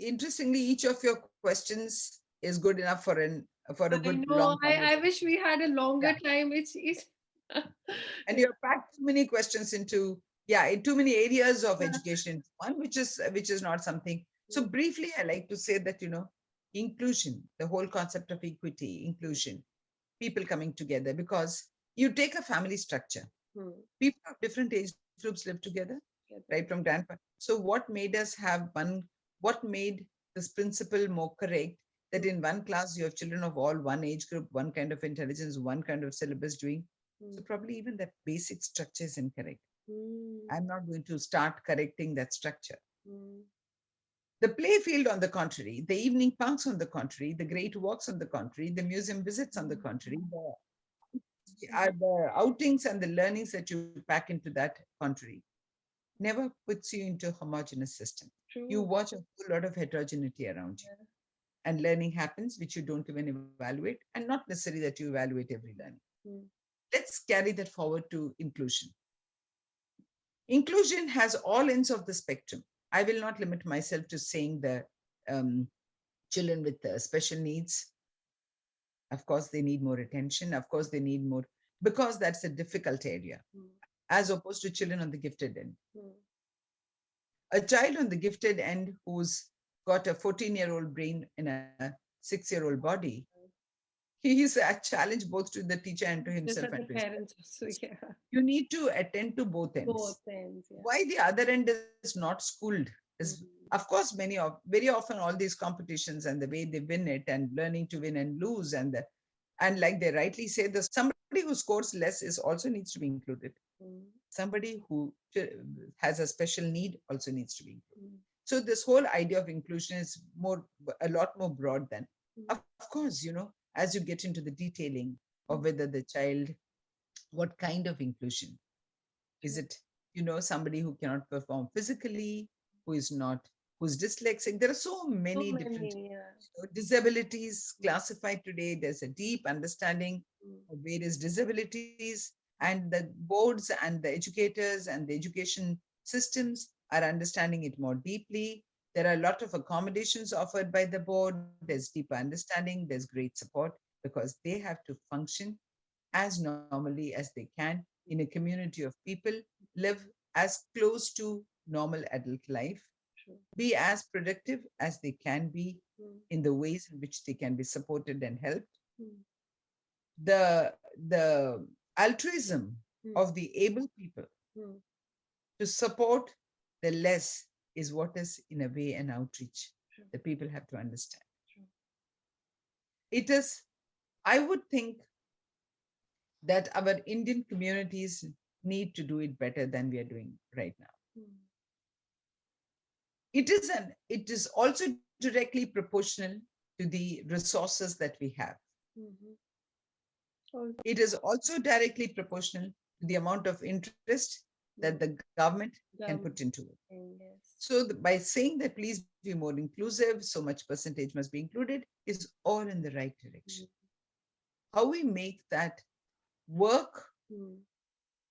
Interestingly, each of your questions is good enough for a I good know, long I conversation. wish we had a longer Yeah. time. It's And yeah, you've packed too many questions into, yeah, in too many areas of yeah. education into one, which is not something. So Mm, briefly, I like to say that, inclusion, the whole concept of equity, inclusion, people coming together, because you take a family structure. mm, People of different age groups live together, right together. from grandpa. So what made us have one? What made this principle more correct? That Mm, in one class you have children of all one age group, one kind of intelligence, one kind of syllabus doing. So mm, probably even that basic structure is incorrect. mm, I'm not going to start correcting that structure. mm, The play field, on the contrary, the evening parks, on the contrary, the great walks, on the contrary, the museum visits, on the contrary, the outings and the learnings that you pack into that contrary never puts you into a homogeneous system. You true. watch a whole lot of heterogeneity around you, Yeah. and learning happens, which you don't even evaluate, and not necessarily that you evaluate every learning. Mm, Let's carry that forward to inclusion. Inclusion has all ends of the spectrum. I will not limit myself to saying the um, children with special needs. Of course, they need more attention. Of course, they need more, because that's a difficult area, mm, as opposed to children on the gifted end. mm, A child on the gifted end who's got a 14-year-old brain in a 6-year-old body, he is a challenge both to the teacher and to just himself as and the to his parents also, parents. yeah. You need to attend to both ends. Both ends, yeah. Why the other end is not schooled is, of Mm, course, very often all these competitions and the way they win it and learning to win and lose, and like they rightly say, the somebody who scores less is also needs to be included. mm, Somebody who has a special need also needs to be included. mm, So this whole idea of inclusion is a lot more broad than, mm, of course, as you get into the detailing of mm, whether the child, what kind of inclusion is true. it, somebody who cannot perform physically, who is not, who's dyslexic. There are so So many different many, yeah. disabilities Mm, classified today. There's a deep understanding mm, of various disabilities, and the boards and the educators and the education systems are understanding it more deeply. There are a lot of accommodations offered by the board. There's deeper understanding, there's great support, because they have to function as normally as they can in a community of people, live as close to normal adult life, true. be as productive as they can be Mm, in the ways in which they can be supported and helped. mm, The altruism mm, of the able people mm, to support the less is what is, in a way, an outreach true. that people have to understand. True. It is, I would think, that our Indian communities need to do it better than we are doing right now. Mm, It is also directly proportional to the resources that we have. mhm. Also, It is also directly proportional to the amount of interest that mm, the government can put government, into it. yes. So by saying that please be more inclusive, so much percentage must be included, is all in the right direction. Mm, How we make that work mm,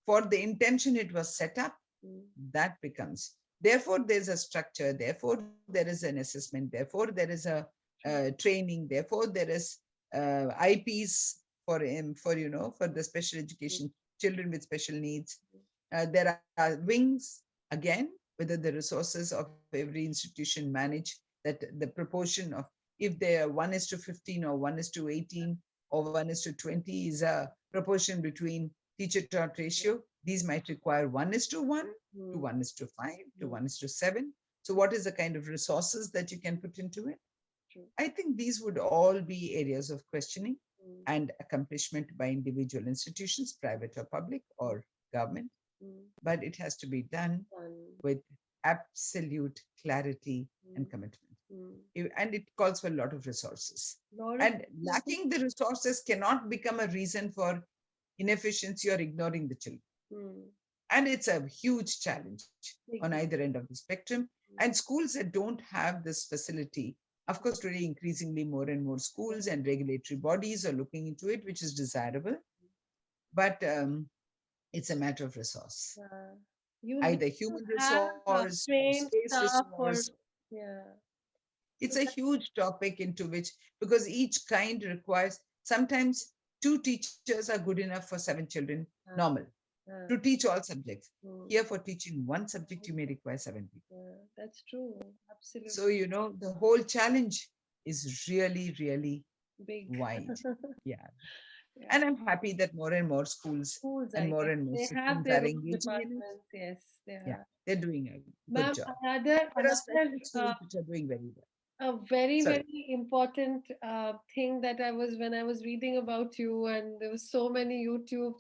for the intention it was set up, mm, that becomes. Therefore, there's a structure. Therefore, there is an assessment. Therefore, there is a true. training. Therefore, there is IPs for for the special Mm, education children with special needs. There are wings, again, whether the resources of every institution manage that, the proportion of, if they are 1 is to 15 or 1 is to 18 or 1 is to 20 is a proportion between teacher to yeah. ratio. These might require 1 is to 1 to Mm, 1 is to 5 to mm, 1 is to 7. So what is the kind of resources that you can put into it? true. I think these would all be areas of questioning Mm, and accomplishment by individual institutions, private or public or government, mm, but it has to be done done. with absolute clarity and Mm, commitment. mm. And it calls for a lot of resources. Lot of And lacking the resources cannot become a reason for inefficiency or ignoring the children. mm, And it's a huge challenge on exactly. either end of the spectrum. And schools that don't have this facility, of course, today increasingly more and more Yeah. schools and regulatory bodies are looking into it, which is desirable. But It's a matter of resource, You need either to human have resource or trained space staff or, resource. yeah. It's So a that, huge topic into which, because each kind requires, sometimes two teachers are good enough for 7 children, uh, normal, to uh, teach all subjects. mm, Here, for teaching one subject, you may require 7 people. that's true. Absolutely So, the whole challenge is really, really big. wide. Yeah. Yeah. And I'm happy that more and more schools Schools, and I more guess, and more they have systems their are own engaging in it. departments. Yes, they Yeah, are. they're doing a good Ma'am, job. another There are another special schools which are doing very well. a very Sorry. very important thing that I was when I was reading about you, and there was so many YouTube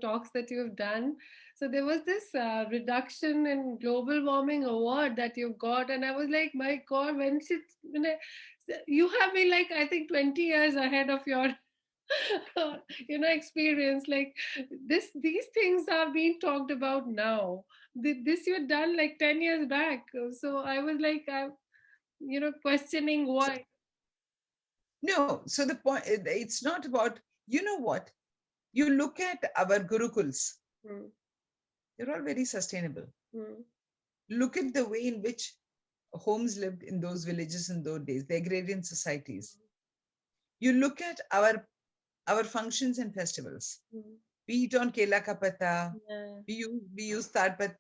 talks that you have done. So there was this reduction in global warming award that you got, and I was like, my God, you have been like, I think 20 years ahead of your experience. Like these things are being talked about now. This you had done like 10 years back. So I was like, questioning So, why. no, so the point, it's not about, you know what? You look at our gurukuls, Mm, they're all very sustainable. mm, Look at the way in which homes lived in those villages in those days, the agrarian societies. You look at our functions and festivals, mm. be it on Kela Ka Pata, Yeah. we use that, but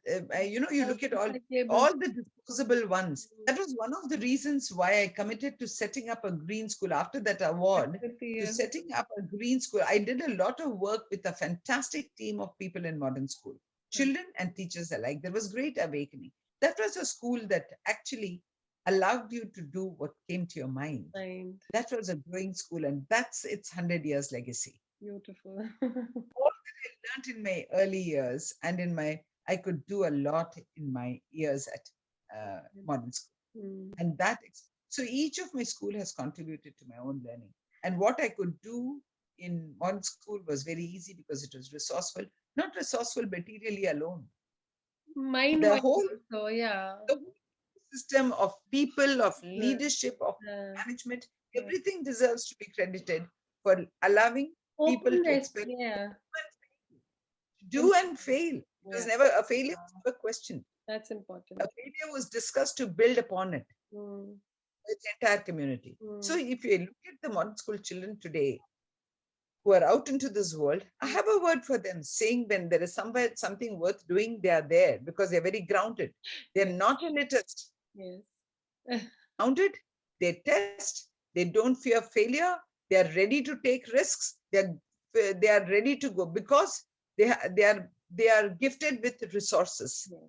you look at Recyclable. all the disposable ones. That was one of the reasons why I committed to setting up a green school after that award. To Yes. setting up a green school, I did a lot of work with a fantastic team of people in modern school, children and teachers alike. There was great awakening. That was a school that actually allowed you to do what came to your mind. Mind. That was a growing school, and that's its 100 years legacy. Beautiful. All that I learned in my early years, and I could do a lot in my years at modern school. Mm. And so each of my school has contributed to my own learning. And what I could do in modern school was very easy because it was resourceful, not resourceful materially alone. Mind The wise whole, also, yeah. the whole system of people, of Yeah. leadership, of Yeah. management, Yeah. everything deserves to be credited for allowing people to Openness, experiment, yeah. do and fail. It was Yeah, never a failure, was never questioned. that's A important. failure was discussed to build upon it, Mm. its entire community. So Mm. if you look at the modern school children today who are out into this world, I Mm. have a word for them, saying when there is somewhere something worth doing, they are there because they're very grounded. They're Yeah. not elitist. Yes. Grounded, they test, they don't fear failure, they are ready to take risks, they are ready to go because they are gifted with resources. Yes.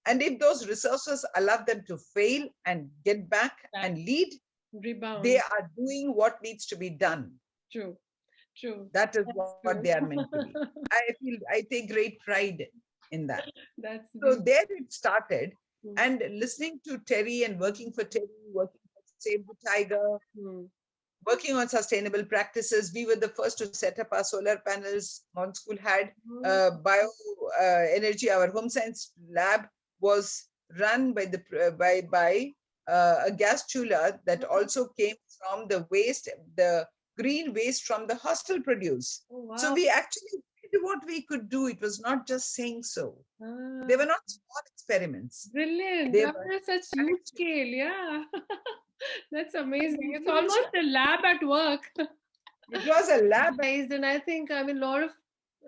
And if those resources allow them to fail and get back That and lead, they rebound. are doing what needs to be done. True. True. That is That's what they true. are meant to be. I take great pride in that. That's So beautiful. there it started. Mm. And listening to Terry and working for Terry, working for Save the Tiger, Mm. working on sustainable practices. We were the first to set up our solar panels. Modern School had Mm. bio energy. Our home science lab was run by a gas chula that also came from the waste, the green waste from the hostel produce. Oh, So wow. we actually did what we could do. It was not just saying so. They Ah, were not small experiments. brilliant. They That were was such huge actually, scale. Yeah. That's amazing. It's huge. almost a lab at work. It was a lab. And I think, I mean, a lot of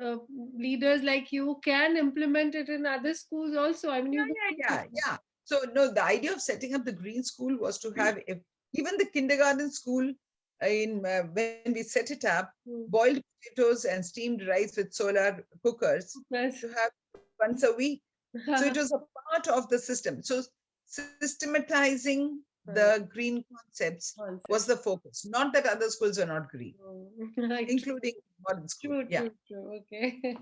uh, leaders like you can implement it in other schools also. I mean, you don't need Yeah. So no, the idea of setting up the green school was to have even the kindergarten school when we set it up, to. boiled potatoes and steamed rice with solar cookers Yes. to have once a week. So it was a part of the system. So systematizing the green concepts was Concept. the focus. Not that other schools are not green, Like, including modern school. true, Yeah. true, true. Okay.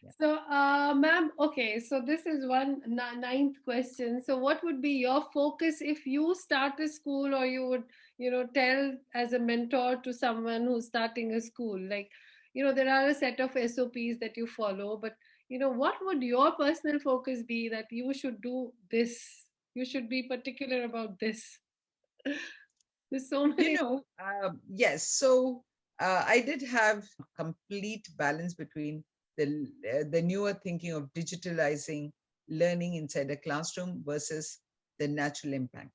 Yeah. So, ma'am, okay, so this is one ninth question. So, what would be your focus if you start a school, or you would, tell as a mentor to someone who's starting a school? Like, there are a set of SOPs that you follow, but, what would your personal focus be that you should do this? You should be particular about this. There's so many. Yes. So I did have complete balance between the newer thinking of digitalizing learning inside a classroom versus the natural impact.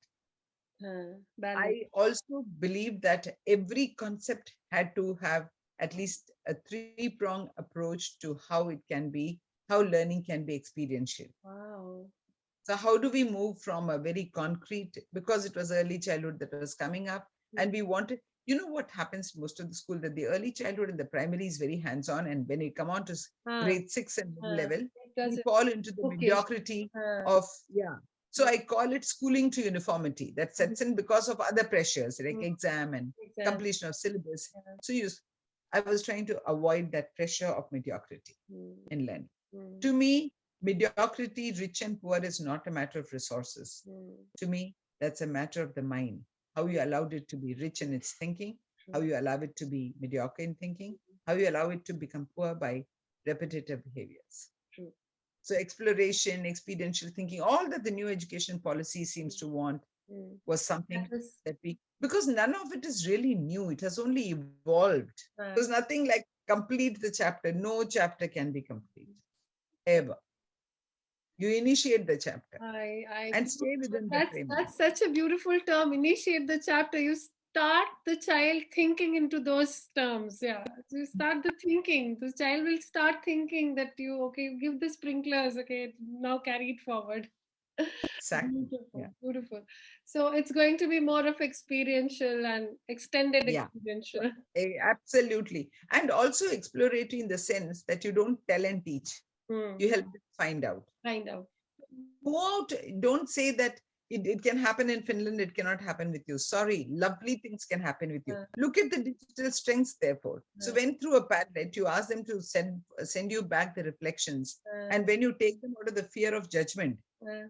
Balance. I also believe that every concept had to have at least a three-prong approach to how it can be, how learning can be experiential. Wow. So how do we move from a very concrete, because it was early childhood that was coming up, and we wanted, what happens in most of the school, that the early childhood and the primary is very hands-on, and when we come on to Ah, grade 6 and middle ah. level, It we doesn't. fall into the Bookish. mediocrity Ah, of, yeah. So I call it schooling to uniformity that mm, sets in because of other pressures like mm, exam and exam. completion of syllabus. Yeah. So I was trying to avoid that pressure of mediocrity Mm, in learning. mm, To me, mediocrity, rich and poor, is not a matter of resources. mm. To me, that's a matter of the mind, how you allowed it to be rich in its thinking, how True. you allow it to be mediocre in thinking, how you allow it to become poor by repetitive behaviors. True. So, exploration, experiential thinking, all that the new education policy seems to want Mm. was That something was that because none of it is really new, it has only evolved. There's right. nothing like complete the chapter. No chapter can be complete, ever. You initiate the chapter I and stay within the framework. that's such a beautiful term. Initiate the chapter. You start the child thinking into those terms. Yeah. So you start the thinking. The child will start thinking that you okay, you give the sprinklers, okay, now carry it forward. Exactly. Yeah. Beautiful, beautiful. So it's going to be more of experiential and extended Yeah. experiential. Absolutely. And also exploratory in the sense that you don't tell and teach. Hmm. You help them find out. Find out. Go out. Don't say that it can happen in Finland, it cannot happen with you. Sorry, lovely things can happen with you. Uh, Look at the digital strengths, therefore. So uh, when through a Padlet, you ask them to send you back the reflections. uh, And when you take them out of the fear of judgment, uh.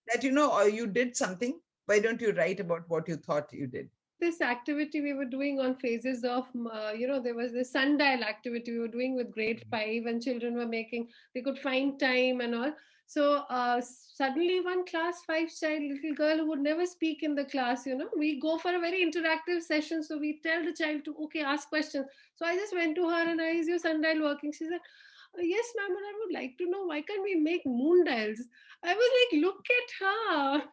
that or you did something, why don't you write about what you thought you did? This activity we were doing on phases of there was this sundial activity we were doing with grade 5, and children were making, they could find time and all. So suddenly one class 5 child, little girl who would never speak in the class, we go for a very interactive session, so we tell the child to okay, ask questions. So I just went to her and I, is your sundial working? She said, yes ma'am, and I would like to know why can't we make moon dials. I was like, look at her.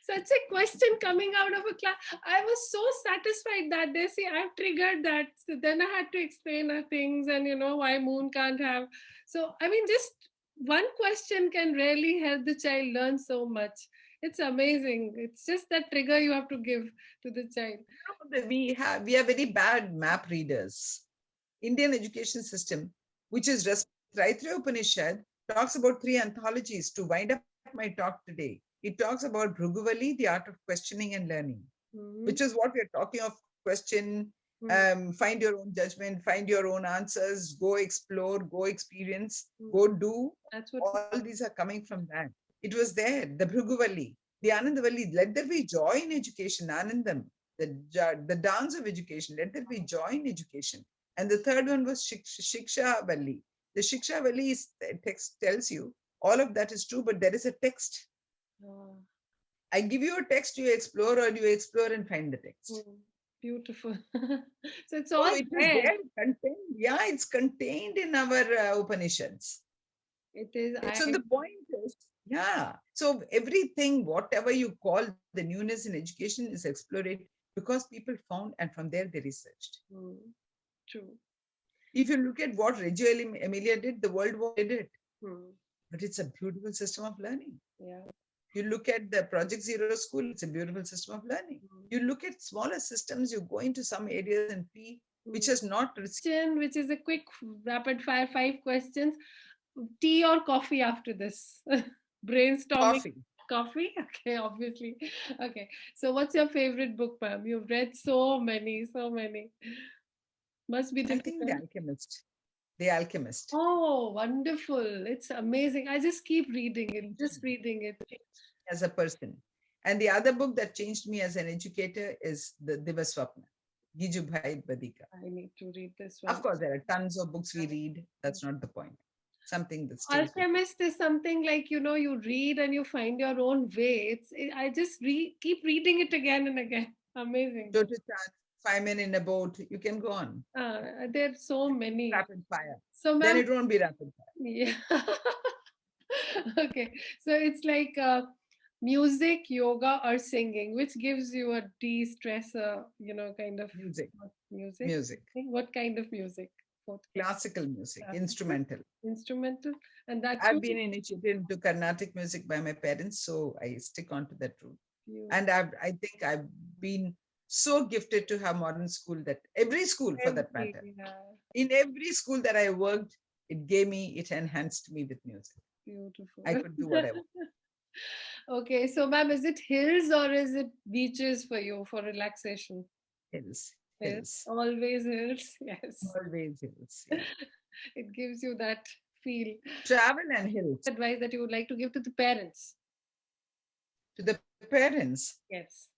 Such a question coming out of a class. I was so satisfied that they see I've triggered that. So then I had to explain her things and why moon can't have. So I mean, just one question can really help the child learn so much. It's amazing. It's just that trigger you have to give to the child. We are very bad map readers. Indian education system, which is right through Upanishad, talks about three anthologies. To wind up my talk today, it talks about Bhruguvali, the art of questioning and learning, Mm-hmm. which is what we're talking of. Question, find your own judgment, find your own answers, go explore, go experience, Mm-hmm. go do. That's what. All these are coming from that. It was there, the Bhruguvali, the Anandavalli. Let there be joy in education, Anandam, the dance of education. Let there be joy in education. And the third one was Shiksha Valli. The Shiksha Valli text tells you all of that is true, but there is a text. Oh. I give you a text, you explore, or you explore and find the text. Beautiful. So it's So all it is there. there, contained. Yeah, it's contained in our Upanishads. It is. So the point is, yeah. So everything, whatever you call the newness in education, is exploratory because people found, and from there they researched. True. If you look at what Reggio Emilia did, the World War did it. Hmm. But it's a beautiful system of learning. Yeah. You look at the Project Zero School, it's a beautiful system of learning. You look at smaller systems, you go into some areas and see which has not received. Which is a quick rapid fire 5 questions. Tea or coffee after this? Brainstorming. Coffee. Coffee? Okay, obviously. Okay. So what's your favorite book, ma'am? You've read so many, so many. Must be I think The difficult. Alchemist. The Alchemist. Oh, wonderful. It's amazing. I just keep reading it, just reading it. As a person. And the other book that changed me as an educator is the Divaswapna, Gijubhai Badika. I need to read this Of one. course, there are tons of books we read. That's not the point. Something that stays with you. Alchemist is something like, you read and you find your own way. I just keep reading it again and again. Amazing. Toto Chan, firemen in a boat. You can go on. There are so many. Rapid fire. So, Then ma'am, it won't be rapid fire. yeah. Okay. So it's like music, yoga, or singing, which gives you a de-stressor, kind of Music. music. Music. What kind of music? Both Classical music, classical, instrumental. instrumental, and that I've too. been initiated into Carnatic music by my parents, so I stick on to that route. You, And I think I've been so gifted to have modern school that every school for that every, matter. yeah, In every school that I worked, it enhanced me with music. beautiful. I could do what I want. Okay, so ma'am, is it hills or is it beaches for you for relaxation? Hills, Hills, hills, always hills. Yes, always hills. Yeah. it gives you that feel. Travel and hills. Advice that you would like to give to the parents? To the parents, Yes.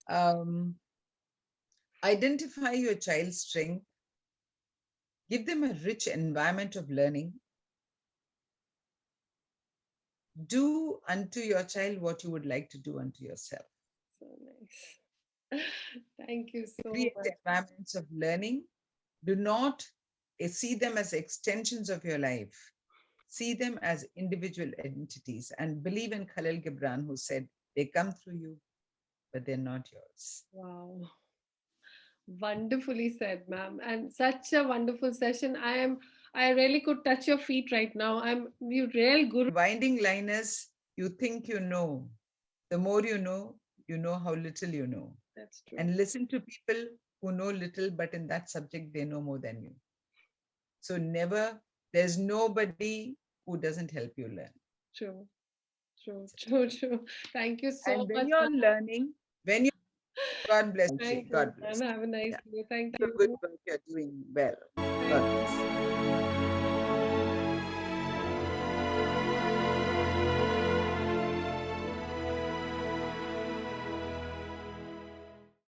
identify your child's strength, give them a rich environment of learning. Do unto your child what you would like to do unto yourself. So nice. Thank you so Create much. environments of learning. Do not see them as extensions of your life. See them as individual entities and believe in Khalil Gibran, who said, they come through you, but they're not yours. Wow. Wonderfully said, ma'am. And such a wonderful session. I really could touch your feet right now. I'm you real guru. Winding line is, you think you know. The more you know how little you know. That's true. And listen to people who know little, but in that subject, they know more than you. So there's nobody who doesn't help you learn. True. True. Thank you so And when much, you're ma'am. learning, God bless you. Thank you, God ma'am. bless you. Have a nice Yeah. day. Thank Good you. work. You're doing well. Thank God bless. you.